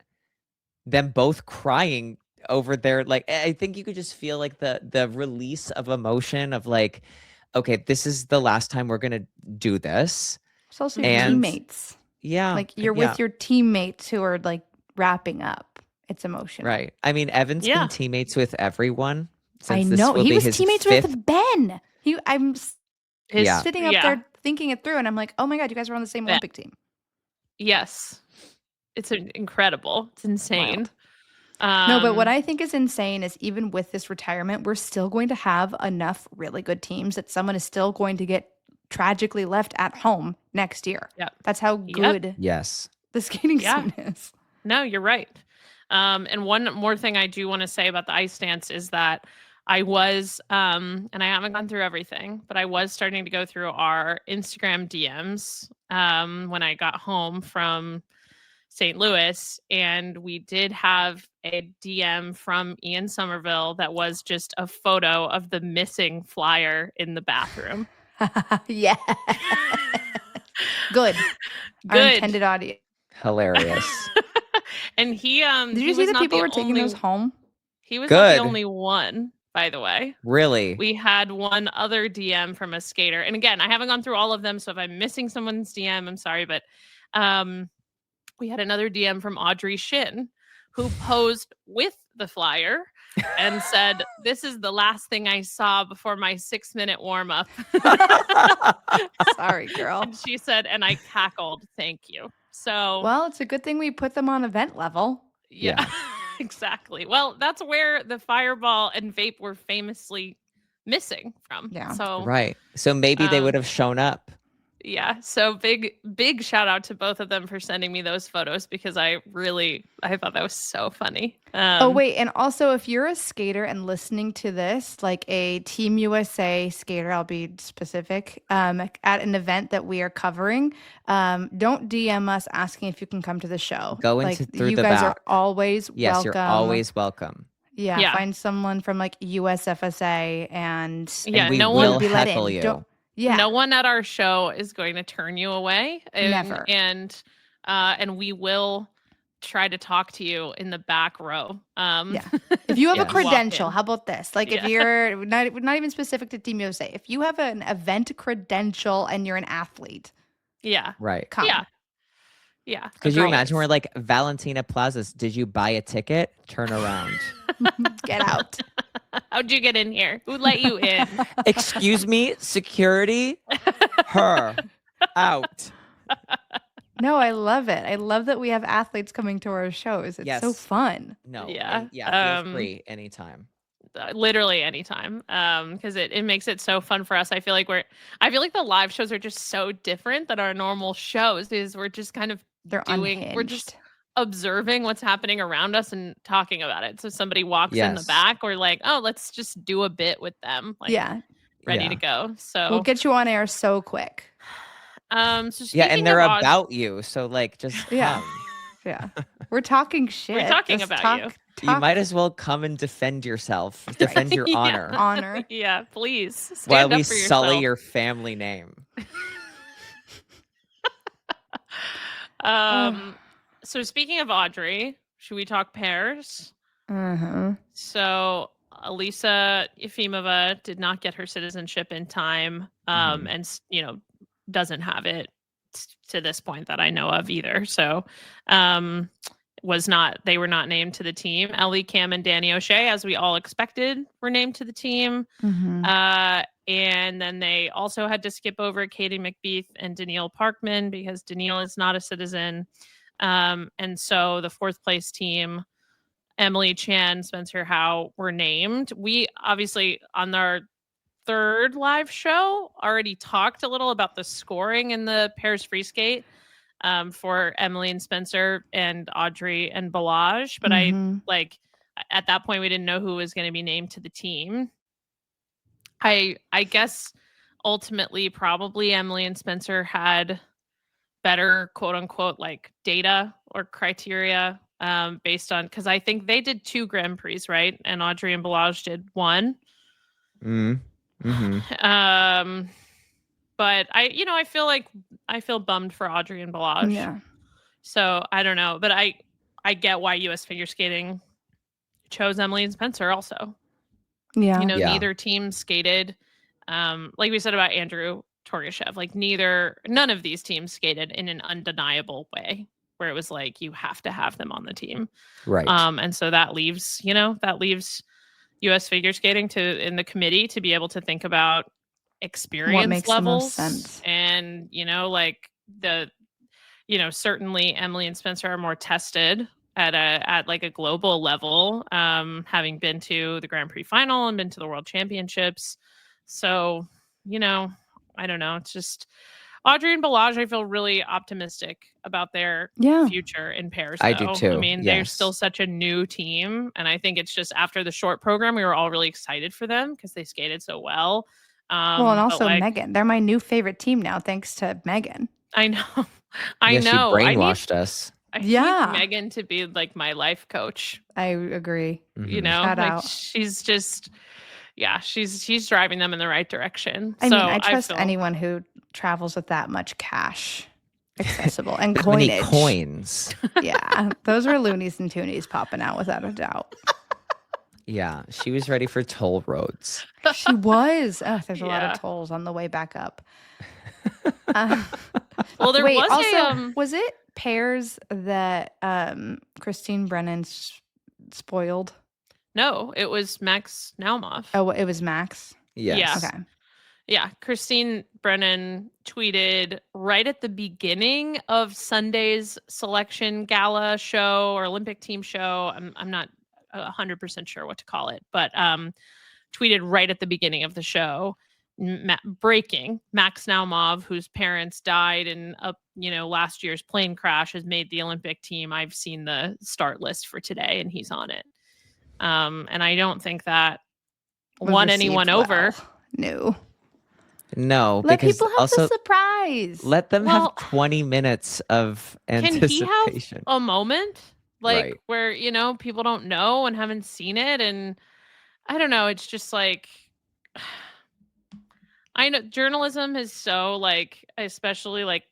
them both crying over their, like, I think you could just feel like the release of emotion of like, okay, this is the last time we're gonna do this. It's also your teammates. Yeah. Like you're with your teammates who are like wrapping up. It's emotional. Right. I mean, Evan's been teammates with everyone. I know. He was teammates with Ben. I'm sitting up there thinking it through, and I'm like, oh my God, you guys were on the same Olympic team. Yes. It's incredible. It's insane. No, but what Um, I think is insane is even with this retirement, we're still going to have enough really good teams that someone is still going to get tragically left at home next year. yep. That's how Yep. good Yes. the skating Yeah. scene is. No, you're right. And one more thing I do want to say about the ice dance is that I was, and I haven't gone through everything, but I was starting to go through our Instagram DMs when I got home from St. Louis, and we did have a DM from Ian Somerville that was just a photo of the missing flyer in the bathroom. Yeah. Good. Our Good. intended audience. Hilarious. And he Did he you see was that not people the were taking those only home? he was not the Good. only one, by the way. Really? We had one other DM from a skater. And again, I haven't gone through all of them, so if I'm missing someone's DM, I'm sorry, but we had another DM from Audrey Shin who posed with the flyer and said, "This is the last thing I saw before my 6-minute warm up." Sorry, girl. And she said, and I cackled, "Thank you." So, Well, it's a good thing we put them on event level. yeah, Yeah. exactly. Well, that's where the fireball and vape were famously missing from. Yeah. So, Right. So maybe they would um, have shown up. yeah. So big shout out to both of them for sending me those photos because I thought that was so funny. Oh, wait. And also, if you're a skater and listening to this, like a Team USA skater, I'll be specific, at an event that we are covering, don't DM us asking if you can come to the show. Go Like, into through you the guys are back. always Yes, you're welcome. always welcome. Yeah, Yeah. find someone from like USFSA and Yeah, And we no will one be let heckle in. you. Don't, yeah, no one at our show is going to turn you away. Never. And we will try to talk to you in the back row. Yeah. If you have a Yes. walk credential, in. how about this? Like, if Yeah. you're not even specific to Team USA, if you have an event credential and you're an athlete, Yeah. Right. come. Yeah. Yeah. Could you agreed. imagine we're like Valentina Plazas? Did you buy a ticket? Turn around. Get out. How'd you get in here? Who let you in? Excuse me, security? Her. Out. No, I love it. I love that we have athletes coming to our shows. It's so Yes. fun. No. Yeah, and yeah, feel free anytime. Literally anytime. Because it makes it so fun for us. I feel like the live shows are just so different than our normal shows. Is we're just kind of They're we're just unhinged. observing what's happening around us and talking about it. So somebody walks in the Yes. back, we're like, oh, let's just do a bit with them. Like, Yeah. ready Yeah. to go. So We'll get you on air so quick. so Yeah, speaking and they're of about you. So like just Yeah. come. Yeah. We're talking shit. talking Just about you. You might as well come and defend yourself. Defend your Yeah. honor. honor. Yeah, please stand While up we for sully yourself. your family name. So speaking of Audrey, should we talk pairs? Uh-huh. So Alyssa Efimova did not get her citizenship in time, Mhm. and doesn't have it to this point that I know of either. So they were not named to the team. Ellie, Cam, and Danny O'Shea, as we all expected, were named to the team. Mhm. And then they also had to skip over Katie McBeath and Danielle Parkman because Danielle is not a citizen. And so the fourth place team, Emily Chan, Spencer Howe, were named. We obviously, on our third live show, already talked a little about the scoring in the pairs free skate for Emily and Spencer and Audrey and Balaj. But Mhm. at that point, we didn't know who was going to be named to the team. I guess ultimately, probably Emily and Spencer had better quote unquote like data or criteria based on, because I think they did 2 Grand Prix, right? And Audrey and Balaj did 1. Mm-hmm. But I feel bummed for Audrey and Balaj. Yeah. So I don't know, but I get why US Figure Skating chose Emily and Spencer also. Yeah. Yeah. Neither team skated like we said about Andrew Torgashev, like none of these teams skated in an undeniable way where it was like you have to have them on the team. Right. And so that leaves US Figure Skating in the committee to be able to think about experience makes the most levels sense. and certainly Emily and Spencer are more tested at like a global level, having been to the Grand Prix final and been to the World Championships. So, I don't know. It's just Audrey and Balaj, I feel really optimistic about their Yeah. future in pairs, I do though. too. I mean, they're still Yes. such a new team. And I think it's just after the short program, we were all really excited for them because they skated so well. Well, and But also like, Megan. They're my new favorite team now, thanks to Megan. I know, I Yeah, she know. brainwashed us. I need Yeah. Megan to be like my life coach. I agree. Shout Like out. she's just, yeah, she's driving them in the right direction. I So mean, I trust feel anyone who travels with that much cash accessible and That many coinage. coins. Yeah, those were loonies and toonies popping out without a doubt. Yeah, she was ready for toll roads. She was. Oh, there's a lot Yeah. of tolls on the way back up. Well, there Wait, was also, was it pairs that Christine Brennan spoiled? No, it was Max Naumov. Oh, it was Max? Yes. Okay. Yeah, Christine Brennan tweeted right at the beginning of Sunday's selection gala show or Olympic team show. I'm not 100% sure what to call it, but tweeted right at the beginning of the show, breaking: Max Naumov, whose parents died in a last year's plane crash, has made the Olympic team. I've seen the start list for today, and he's on it. And I don't think that won anyone over. No. No, Let because people have also the surprise. let them Well, have 20 minutes of Can he anticipation. have a moment like Right. where people don't know and haven't seen it? And I don't know. It's just like, I know journalism is so like, especially like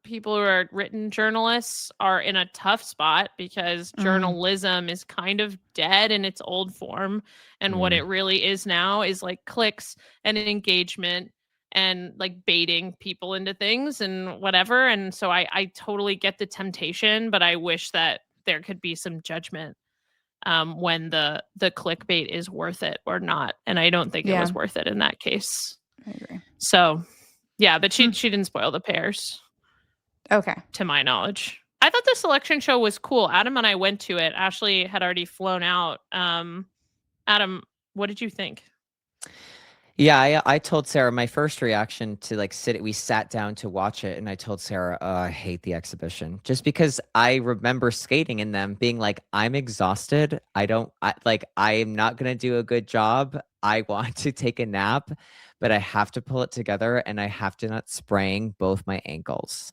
people who are written journalists are in a tough spot because journalism is kind of dead in its old form. And what it really is now is like clicks and engagement and like baiting people into things and whatever. And so I totally get the temptation, but I wish that there could be some judgment when the clickbait is worth it or not. And I don't think it was worth it in that case. I agree. So yeah, but she didn't spoil the pairs. Okay. To my knowledge. I thought the selection show was cool. Adam and I went to it. Ashley had already flown out. Adam, what did you think? Yeah, I told Sarah my first reaction to like we sat down to watch it, and I told Sarah, I hate the exhibition, just because I remember skating in them being like, I'm exhausted. I am not going to do a good job. I want to take a nap, but I have to pull it together and I have to not sprain both my ankles.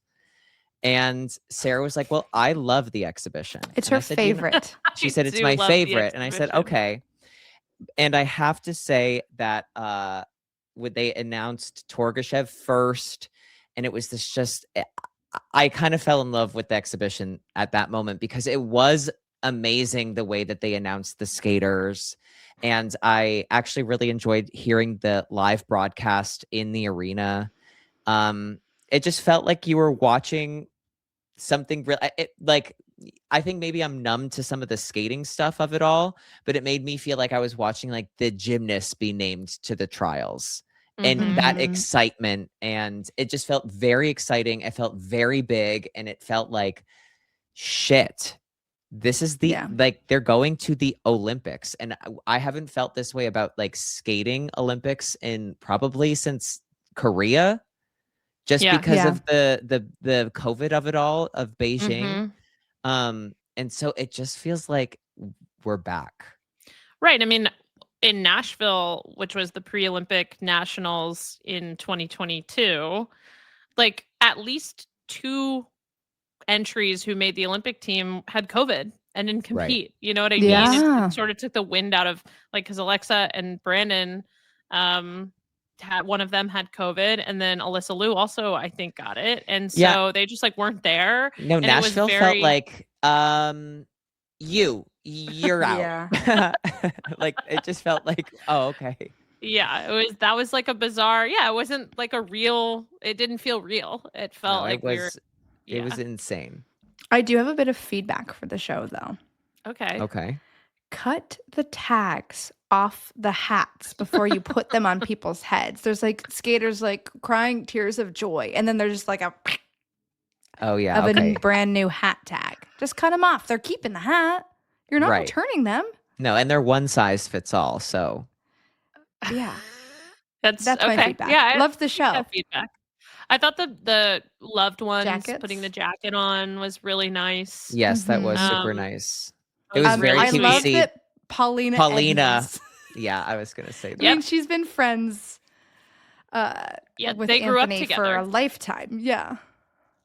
And Sarah was like, well, I love the exhibition. It's and her favorite. She said, it's my favorite. And I said, okay. And I have to say that when they announced Torgashev first, and it was I kind of fell in love with the exhibition at that moment because it was amazing the way that they announced the skaters. And I actually really enjoyed hearing the live broadcast in the arena. It just felt like you were watching something real. I think maybe I'm numb to some of the skating stuff of it all, but it made me feel like I was watching like the gymnasts be named to the trials and that excitement. And it just felt very exciting. It felt very big, and it felt like, shit, this is like they're going to the Olympics. And I haven't felt this way about like skating Olympics in probably since Korea. Just because of the COVID of it all, of Beijing. And so it just feels like we're back. Right. I mean, in Nashville, which was the pre-Olympic nationals in 2022, like at least 2 entries who made the Olympic team had COVID and didn't compete. Right. You know what I mean? It sort of took the wind out of like, because Alexa and Brandon, one of them had COVID, and then Alyssa Liu also, I think, got it. And so they just like weren't there. No, and Nashville felt like, you're out. Like it just felt like, oh, okay. Yeah, that was like a bizarre, it wasn't like it didn't feel real. It felt like it was insane. I do have a bit of feedback for the show though. Okay. Cut the tags off the hats before you put them on people's heads. There's like skaters like crying tears of joy, and then there's just like a a brand new hat tag. Just cut them off. They're keeping the hat. You're not Right. returning them. No, and they're one size fits all. So Yeah. That's my okay. feedback. Yeah, I Love the appreciate that show. feedback. I thought the loved ones putting the Jackets. jacket on was really nice. yes, that was super Um, nice. It It was was very really I cute to love sweet. see that Paulina Paulina. Edmonds. Yeah, I was gonna say that. I mean, she's been friends Yeah, with they grew up Anthony for a together. lifetime. Yeah.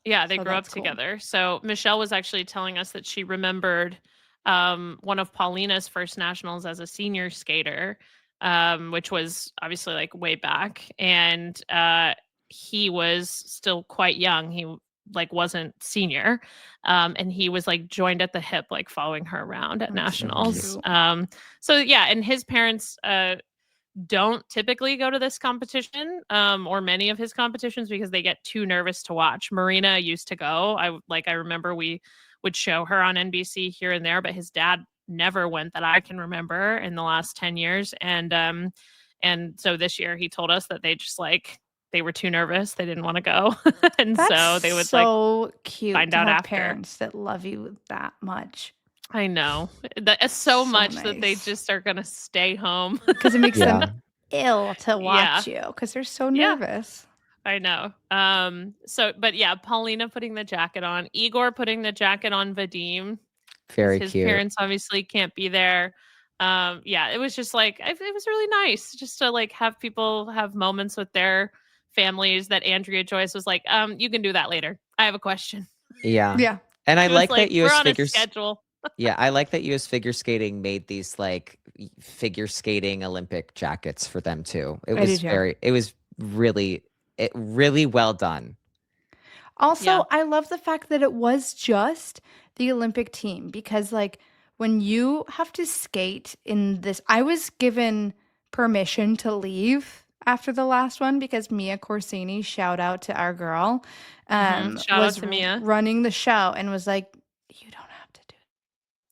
Yeah, they So grew up that's cool. together. So Michelle was actually telling us that she remembered one of Paulina's first nationals as a senior skater, which was obviously like way back, and he was still quite young. He like wasn't senior, and he was like joined at the hip, like following her around at That's so nationals. cute. So yeah, and his parents don't typically go to this competition or many of his competitions because they get too nervous to watch. Marina used to go. I remember we would show her on NBC here and there, but his dad never went that I can remember in the last 10 years. And so this year he told us that they just like they were too nervous. They didn't want to go. And That's so they would like so cute find to out have after. parents that love you that much. I know. That's so So much that they nice. just are going to stay home. Because it makes Yeah. them ill to Yeah. watch you because they're so Yeah. nervous. I know. But yeah, Paulina putting the jacket on, Igor putting the jacket on Vadim. Very His cute. parents obviously can't be there. Yeah, it was just like it was really nice just to like have people have moments with their families that Andrea Joyce was like, you can do that later. I have a question. Yeah. Yeah. And I She was like like, that we're US on a figure schedule. Yeah, I like that US figure skating made these like figure skating Olympic jackets for them too. It I do was too. really well done. Also, Yeah. I love the fact that it was just the Olympic team because, like, when you have to skate in this, I was given permission to leave after the last one because Mia Corsini, shout out to our girl, Shout out was to Mia. running the show and was like, "You don't have to do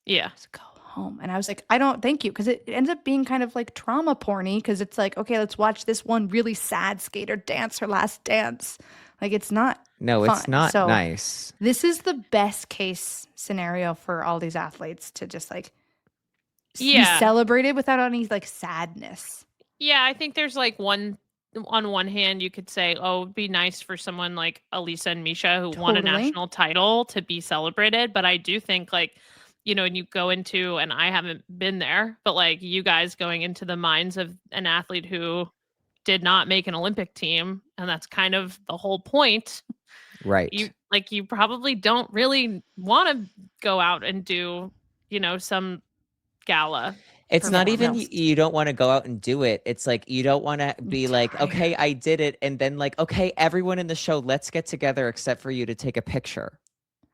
it. Yeah. Just go home." And I was like, "I don't, thank you," because it ends up being kind of like trauma porny because it's like, okay, let's watch this one really sad skater dance her last dance. Like, it's not No, fun. it's not So nice. this is the best case scenario for all these athletes to just like be Yeah. celebrated without any like sadness. Yeah, I think there's like on one hand, you could say, oh, it'd be nice for someone like Alyssa and Misha who won a Totally. national title to be celebrated. But I do think like, and you go into, and I haven't been there, but like you guys going into the minds of an athlete who did not make an Olympic team, and that's kind of the whole point. Right. You probably don't really want to go out and do, some gala. It's not even performance. you don't want to go out and do it. It's like you don't want to be like, okay, I did it. And then like, okay, everyone in the show, let's get together except for you to take a picture.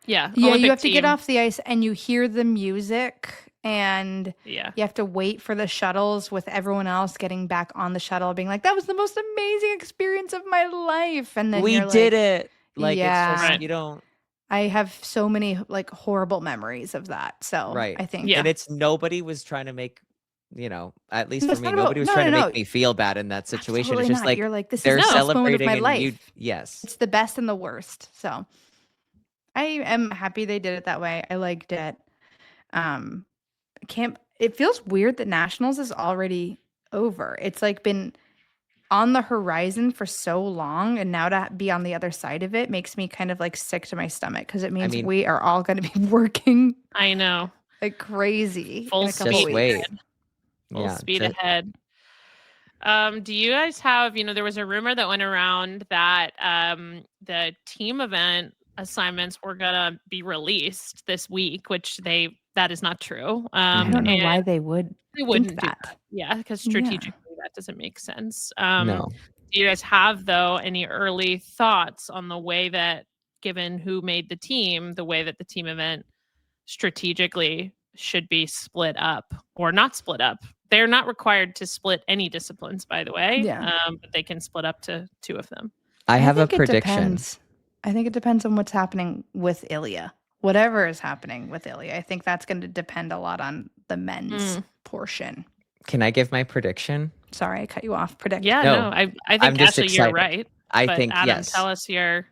Yeah. Yeah, Olympic you have to get team. off the ice and you hear the music and Yeah. you have to wait for the shuttles with everyone else getting back on the shuttle being like, that was the most amazing experience of my life. And then We you're did like, it. Like yeah. it's just Right. you don't I have so many like horrible memories of that. So right. I think Yeah. And it's nobody was trying to make, at least No, for it's me, not about- nobody was no, trying no, to no. make me feel bad in that situation. Absolutely It's just not. like You're like, this is they're the best moment of celebrating my and life. yes. It's the best and the worst. So I am happy they did it that way. I liked it. It feels weird that nationals is already over. It's like been on the horizon for so long, and now to be on the other side of it makes me kind of like sick to my stomach because it means mean- we are all going to be working I know. like crazy Full in a couple Just speed weeks. wait. Full Yeah. speed ahead. Do you guys have, there was a rumor that went around that the team event assignments were gonna be released this week, which that is not true. I don't know why and they would they wouldn't do that. that. Yeah, because Yeah. strategically that doesn't make sense. No. Do you guys have though any early thoughts on the way that, given who made the team, the way that the team event strategically should be split up or not split up? They're not required to split any disciplines, by the way. Yeah. But they can split up to 2 of them. I have a think it prediction. depends. I think it depends on what's happening with Ilya. Whatever is happening with Ilya, I think that's going to depend a lot on the men's portion. Can I give my prediction? Sorry, I cut you off. Predict. Yeah, No, I I'm think just Ashley, you're excited. right. I But think Adam, yes. tell us your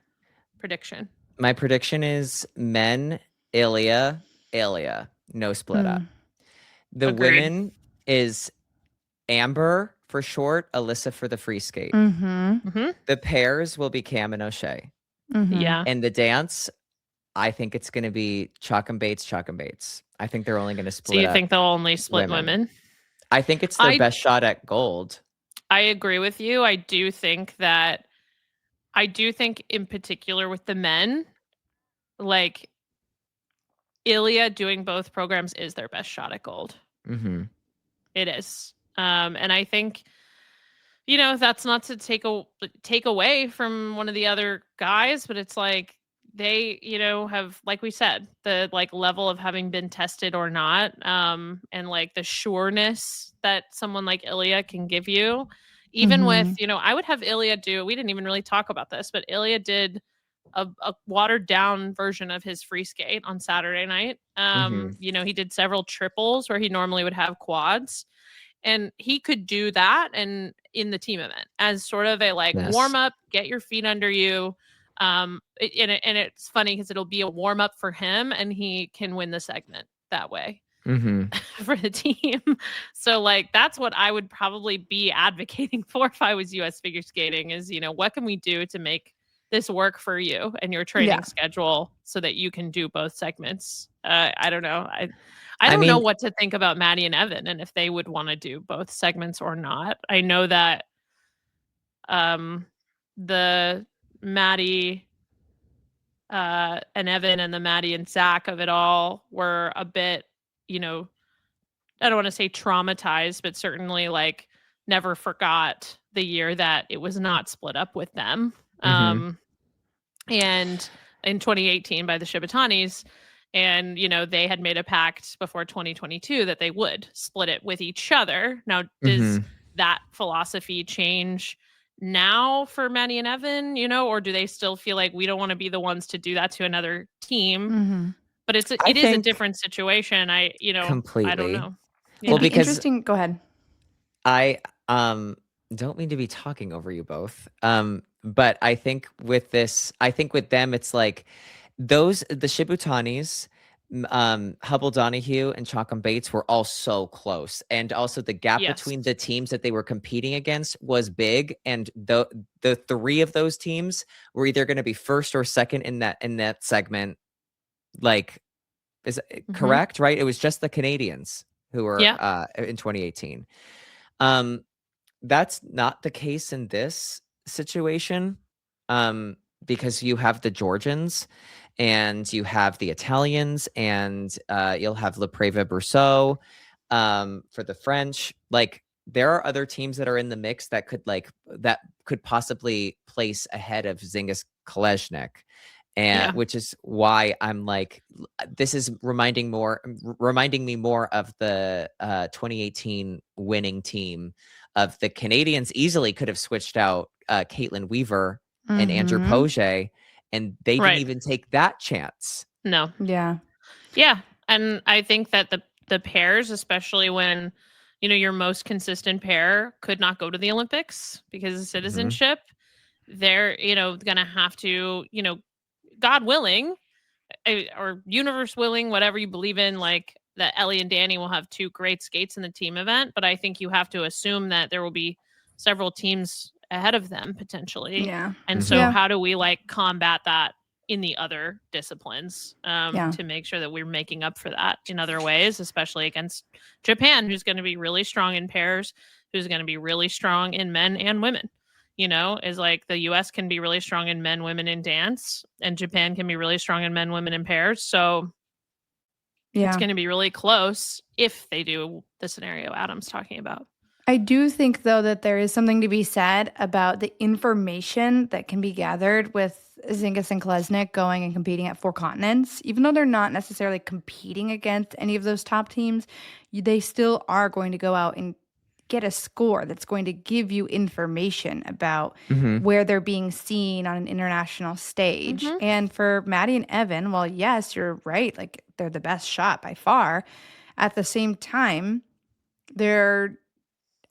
prediction. My prediction is men Ilya, no split up. Mm. The Agreed. women is Amber for short, Alyssa for the free skate. Mm-hmm. Mm-hmm. The pairs will be Cam and O'Shea. Mm-hmm. Yeah. And the dance, I think it's going to be Chalk and Bates, Chalk and Bates. I think they're only going to So split you up think they'll only split women. women? I think it's their I best shot at gold. I agree with you. I do think in particular with the men, like Ilya doing both programs is their best shot at gold. Mm-hmm. It is. And I think, that's not to take away from one of the other guys, but it's like they, have, like we said, the like level of having been tested or not, and like the sureness that someone like Ilya can give you. Even with, Mm-hmm. I would have Ilya we didn't even really talk about this, but Ilya did a watered down version of his free skate on Saturday night. Mm-hmm. He did several triples where he normally would have quads, and he could do that and in the team event as sort of a like Yes. warm up, get your feet under you. And it's funny because it'll be a warm up for him, and he can win the segment that way Mm-hmm. for the team. So like that's what I would probably be advocating for if I was US figure skating is, what can we do to make this work for you and your training Yeah. schedule so that you can do both segments. I don't know. I I don't know mean, what to think about Maddie and Evan and if they would want to do both segments or not. I know that the Maddie and Evan and the Maddie and Zach of it all were a bit, I don't want to say traumatized, but certainly like never forgot the year that it was not split up with them. mm-hmm. And in 2018 by the Shibatanis. And, they had made a pact before 2022 that they would split it with each other. Now, does Mm-hmm. that philosophy change now for Maddie and Evan, or do they still feel like we don't want to be the ones to do that to another team? Mm-hmm. But I it is a think different situation. I don't completely. know. Well, It'd Yeah. be because interesting. Go ahead. I don't mean to be talking over you both. But I think with this, I think with them, it's like the Shibutanis, Hubble Donahue and Chalk and Bates were all so close. And also the gap Yes. between the teams that they were competing against was big. And the three of those teams were either going to be first or second in that segment. Like, is it Mm-hmm. correct? Right? It was just the Canadians who were Yeah. in 2018. Um, that's not the case in this situation, um, because you have the Georgians and you have the Italians and you'll have Le Preva Brousseau for the French. Like there are other teams that are in the mix that could possibly place ahead of Zingis Kolesnik. And Yeah. which is why I'm like, this is reminding me more of the 2018 winning team of the Canadians. Easily could have switched out Caitlin Weaver and Andrew Mm-hmm. Poge, and they didn't Right. even take that chance. No. Yeah. Yeah, and I think that the pairs, especially when your most consistent pair could not go to the Olympics because of Mhm. citizenship, they're gonna have to God willing, or universe willing, whatever you believe in, like that Ellie and Danny will have two great skates in the team event. But I think you have to assume that there will be several teams ahead of them potentially. Yeah. And so Mhm. Yeah. how do we like combat that in the other disciplines, Yeah. to make sure that we're making up for that in other ways, especially against Japan, who's going to be really strong in pairs, who's going to be really strong in men and women. Is like the US can be really strong in men, women in dance, and Japan can be really strong in men, women in pairs. So it's Yeah. going to be really close if they do the scenario Adam's talking about. I do think, though, that there is something to be said about the information that can be gathered with Zingis and Kolesnik going and competing at four continents. Even though they're not necessarily competing against any of those top teams, they still are going to go out and get a score that's going to give you information about Mhm. where they're being seen on an international stage. Mm-hmm. And for Maddie and Evan, well, yes, you're right. Like they're the best shot by far. At the same time, they're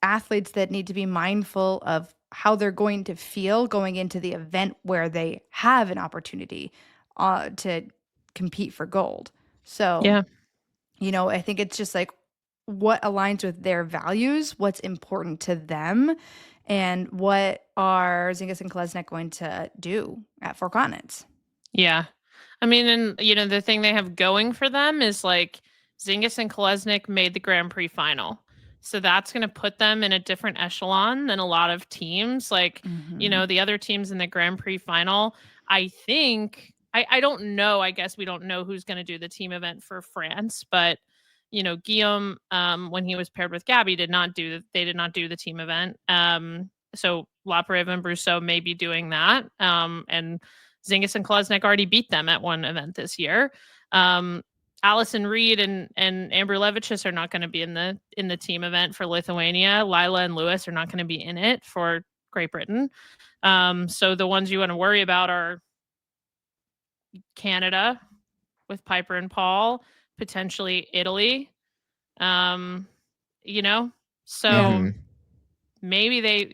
athletes that need to be mindful of how they're going to feel going into the event where they have an opportunity to compete for gold. So, Yeah. I think it's just like what aligns with their values, what's important to them, and what are Zingis and Kolesnik going to do at Four Continents. Yeah. I mean, and the thing they have going for them is like Zingis and Kolesnik made the Grand Prix final. So that's going to put them in a different echelon than a lot of teams. Like, the other teams in the Grand Prix final, I think, I don't know. I guess we don't know who's going to do the team event for France, but Guillaume, when he was paired with Gabby, did not do the team event. So Laparive and Brousseau may be doing that. And Zingis and Kolesnik already beat them at one event this year. Allison Reed and Amber Levicius are not going to be in the team event for Lithuania. Lila and Lewis are not going to be in it for Great Britain. So the ones you want to worry about are Canada with Piper and Paul, potentially Italy. So maybe they,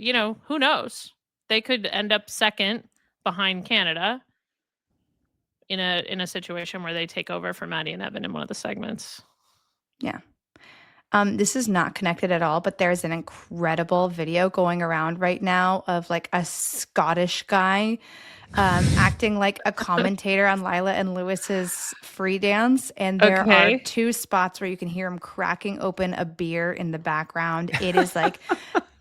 who knows? They could end up second behind Canada in a situation where they take over for Maddie and Evan in one of the segments. Yeah. This is not connected at all, but there's an incredible video going around right now of like a Scottish guy acting like a commentator on Lila and Lewis's free dance. And there are two spots where you can hear him cracking open a beer in the background. It is like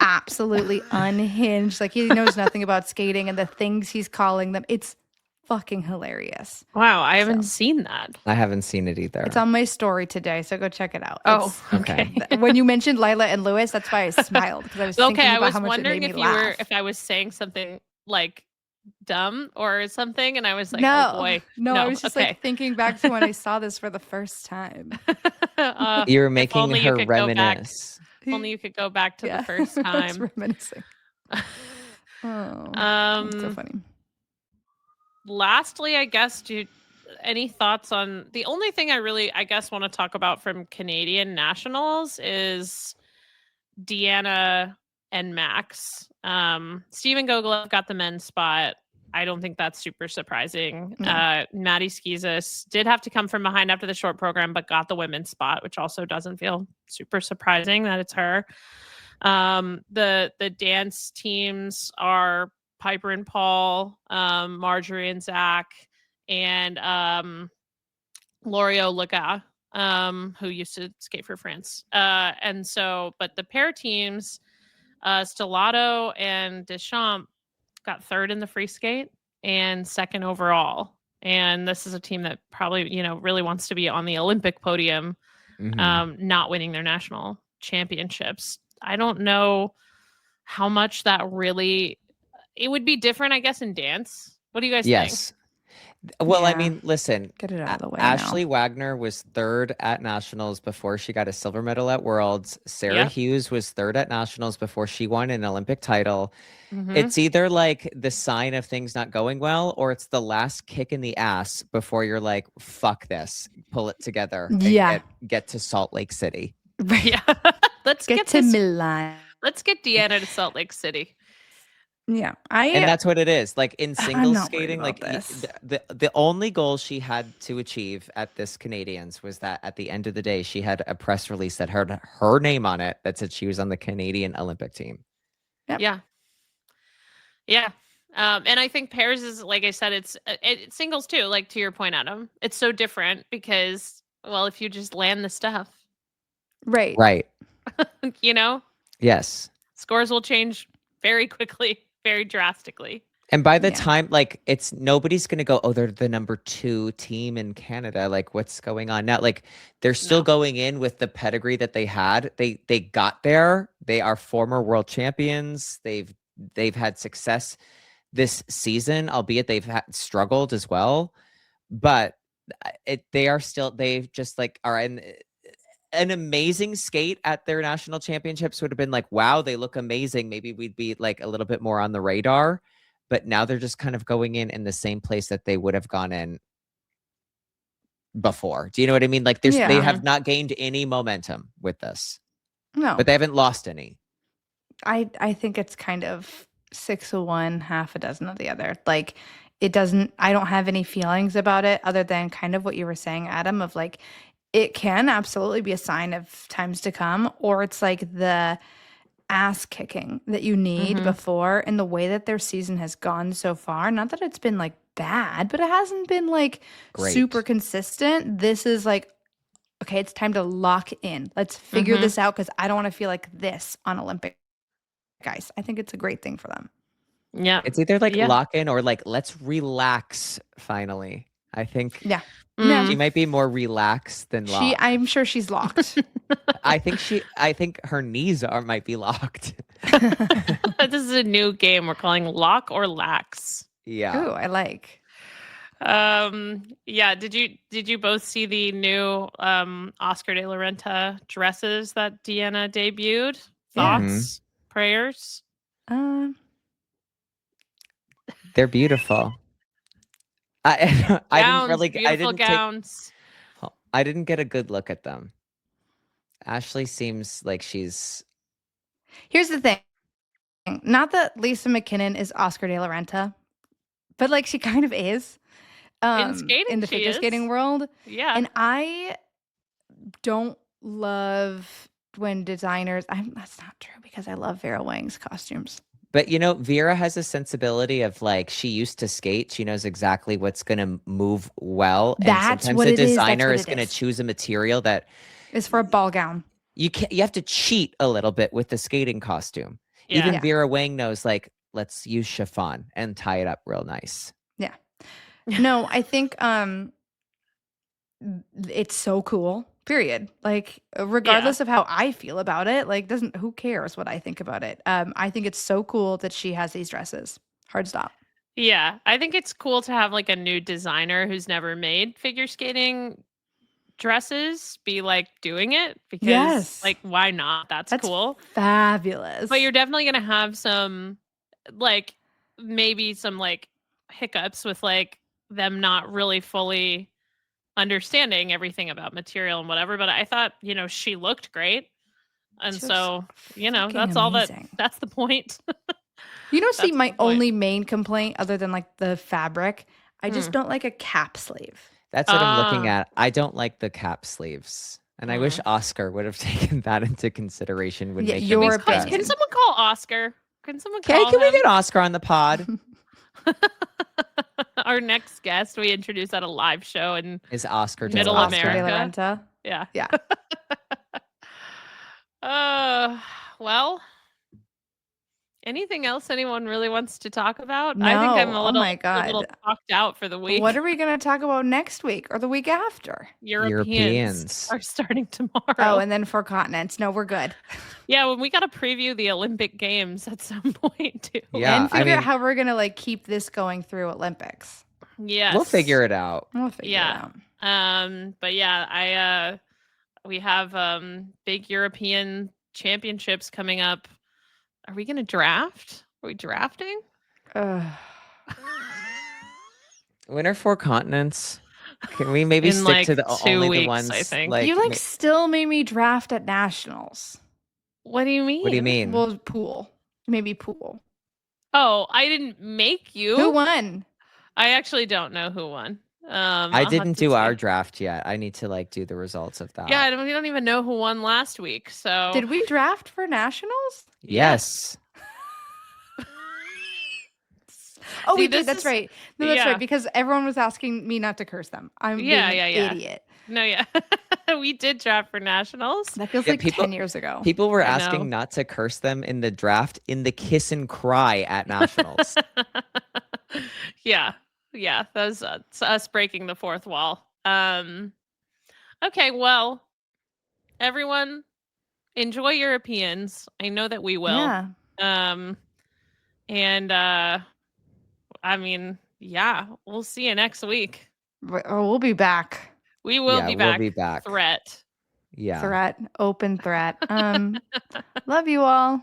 absolutely unhinged. Like he knows nothing about skating and the things he's calling them. It's fucking hilarious. Wow, I haven't seen that. I haven't seen it either. It's on my story today, so go check it out. Oh, okay. When you mentioned Lila and Lewis, that's why I smiled because I was thinking about how much it made me laugh. If I was saying something like dumb or something, and I was like, no, oh boy. No, I was just like thinking back to when I saw this for the first time. You were making her reminisce. If only you could go back to the first time. Reminiscing. It's so funny. Lastly, I guess, any thoughts on the only thing I guess want to talk about from Canadian nationals is Deanna and Max. Steven Gogolev got the men's spot. I don't think that's super surprising. No. Maddie Schizas did have to come from behind after the short program, but got the women's spot, which also doesn't feel super surprising that it's her. The dance teams are Piper and Paul, Marjorie and Zach, and Lorio Lega, who used to skate for France. But the pair teams, Stellato and Deschamps got third in the free skate and second overall. And this is a team that probably, really wants to be on the Olympic podium, not winning their national championships. I don't know how much that really... It would be different, I guess, in dance. What do you guys think? Yes. Well, I mean, listen. Get it out of the way Ashley now. Wagner was third at nationals before she got a silver medal at Worlds. Sarah Hughes was third at nationals before she won an Olympic title. It's either like the sign of things not going well, or it's the last kick in the ass before you're like, fuck this, pull it together, and get to Salt Lake City. Yeah. Let's get to Milan. Let's get Deanna to Salt Lake City. Yeah, and that's what it is. Like in singles skating, like the only goal she had to achieve at this Canadians was that at the end of the day, she had a press release that had her name on it that said she was on the Canadian Olympic team. Yep. Yeah. And I think pairs is, like I said, it's singles too. Like to your point, Adam, it's so different because, well, if you just land the stuff, right, yes, scores will change very quickly. Very drastically. And by the time, like, it's nobody's going to go, oh, they're the number 2 team in Canada. Like, what's going on now? Like, they're still going in with the pedigree that they had. They got there. They are former world champions. They've had success this season, albeit they've struggled as well. But they've just like are in an amazing skate at their national championships would have been like, wow, they look amazing. Maybe we'd be like a little bit more on the radar, but now they're just kind of going in the same place that they would have gone in before. Do you know what I mean? Like they have not gained any momentum with this. No, but they haven't lost any. I think it's kind of 6 of one, half a dozen of the other. Like it doesn't I don't have any feelings about it other than kind of what you were saying, Adam, of like it can absolutely be a sign of times to come, or it's like the ass kicking that you need Mm-hmm. before and the way that their season has gone so far. Not that it's been like bad, but it hasn't been like super Great. consistent. This is like, okay, it's time to lock in. Let's figure Mm-hmm. this out because I don't want to feel like this on Olympic ice. I think it's a great thing for them. Yeah. It's either like Yeah. lock in or like let's relax finally. I think Yeah. she No, Mm. might be more relaxed than locked. I'm sure she's locked. I think her knees are might be locked. This is a new game we're calling Lock or Lax. Yeah. Ooh, I like. Yeah, did you both see the new Oscar de la Renta dresses that Deanna debuted? Yeah. Thoughts, prayers? Um, They're beautiful. I didn't Gowns, really beautiful gowns. I didn't get a good look at them. Ashley seems like she's here's the thing. Not that Lisa McKinnon is Oscar de la Renta, but like she kind of is In skating, in the she figure skating is. world. Yeah. And I don't love when designers that's not true because I love Vera Wang's costumes. but you know, Vera has a sensibility of like she used to skate. She knows exactly what's going to move well, and That's sometimes what a it is. That's designer what is it going to is. choose a material that It's for a ball gown. you have to cheat a little bit with the skating costume. Yeah. Even Yeah. Vera Wang knows like let's use chiffon and tie it up real nice. Yeah. No, I think it's so cool. Period. Like Yeah. regardless of how I feel about it, like doesn't who cares what I think about it? I think it's so cool that she has these dresses. Hard stop. Yeah. I think it's cool to have like a new designer who's never made figure skating dresses be like doing it because Yes. like why not? That's That's cool. fabulous. But you're definitely going to have some like maybe some like hiccups with like them not really fully understanding everything about material and whatever, but I thought, she looked great. And She looks so, fucking that's all amazing. that's the point. See, That's my the point. only main complaint, other than like the fabric, I Hmm. just don't like a cap sleeve. That's what I'm looking Ah. at. I don't like the cap sleeves. And I wish Mm. Oscar would have taken that into consideration when Yeah, making your these Can opinion. dresses. someone call Oscar? Can someone Okay, call can we him? get Oscar on the pod? Our next guest we introduce at a live show in Is Oscar De It's La Middle Oscar de Renta? la America. Renta. Yeah. Yeah. Well, anything else anyone really wants to talk about? I think I'm No. a Oh little my a little God. talked out for the week. What are we going to talk about next week or the week after? Europeans Europeans. are starting tomorrow. Oh, and then 4 continents. No, we're good. Yeah, when we got to preview the Olympic Games at some point too. Yeah, And I figure out mean, how we're going to like keep this going through Olympics. Yes. we'll figure it out. We'll figure it Yeah. out. But yeah, we have big European championships coming up. Are we going to draft? Are we drafting? Ugh. When are 4 continents? Can we maybe In stick to like the 2 only the weeks, I ones think. like? You like still made me draft at nationals. What do you mean? What do you mean? Well, pool. Maybe pool. Oh, I didn't make you. Who won? I actually don't know who won. I I'll have didn't to do our see. draft yet. I need to like do the results of that. Yeah, we don't even know who won last week. So Did we draft for nationals? Yes. Oh, See, we did. this That's is- right. No, that's yeah. right. Because everyone was asking me not to curse them. I'm Yeah, being yeah. an idiot. No, yeah. We did draft for nationals. That feels Yeah, like 10 years ago. People were I asking know. not to curse them in the draft in the kiss and cry at nationals. Yeah. Yeah. That was us breaking the fourth wall. Okay, well, everyone enjoy Europeans. I know that we will. Yeah. And I mean, yeah, we'll see you next week. Oh, we'll be back. We will Yeah, be we'll back. be back. Threat. Yeah. Threat. Open threat. Love you all.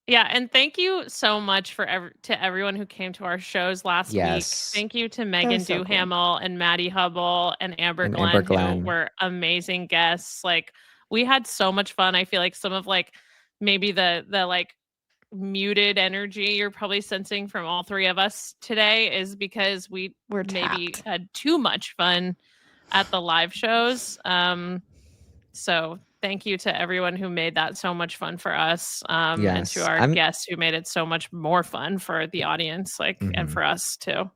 Yeah, and thank you so much to everyone who came to our shows last week. Yes. Thank you to Megan so cool. Duhamel and Maddie Hubble and Amber And Glenn, Amber Glenn. who were amazing guests. Like we had so much fun. I feel like some of like maybe the like muted energy you're probably sensing from all three of us today is because we're maybe tapped. had too much fun at the live shows. So thank you to everyone who made that so much fun for us, and to Yes, our guests who made it so much more fun for the audience, like, and for us too.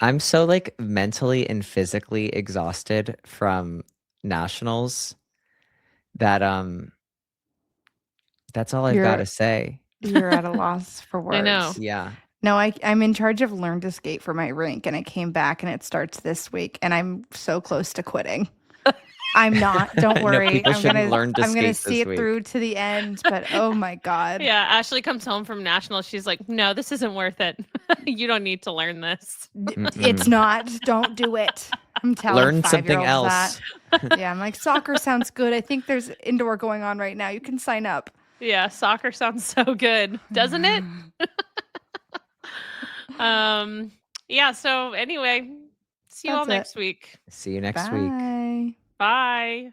I'm so like mentally and physically exhausted from nationals that that's all I've got to say. You're at a loss for words. I know. Yeah. No, I'm in charge of Learn to Skate for my rink, and I came back, and it starts this week, and I'm so close to quitting. I'm not. Don't No, worry. people I'm shouldn't gonna learn to I'm gonna skate see this it through week. to the end. But oh my god. Yeah, Ashley comes home from nationals. She's like, "No, this isn't worth it. You don't need to learn this." It's not. Don't do it. I'm telling Learn something 5-year-olds else. that. Yeah, I'm like, soccer sounds good. I think there's indoor going on right now. You can sign up. Yeah, soccer sounds so good, doesn't it? Yeah, so anyway, see you all That's it. next week. See you next week. Bye. Bye.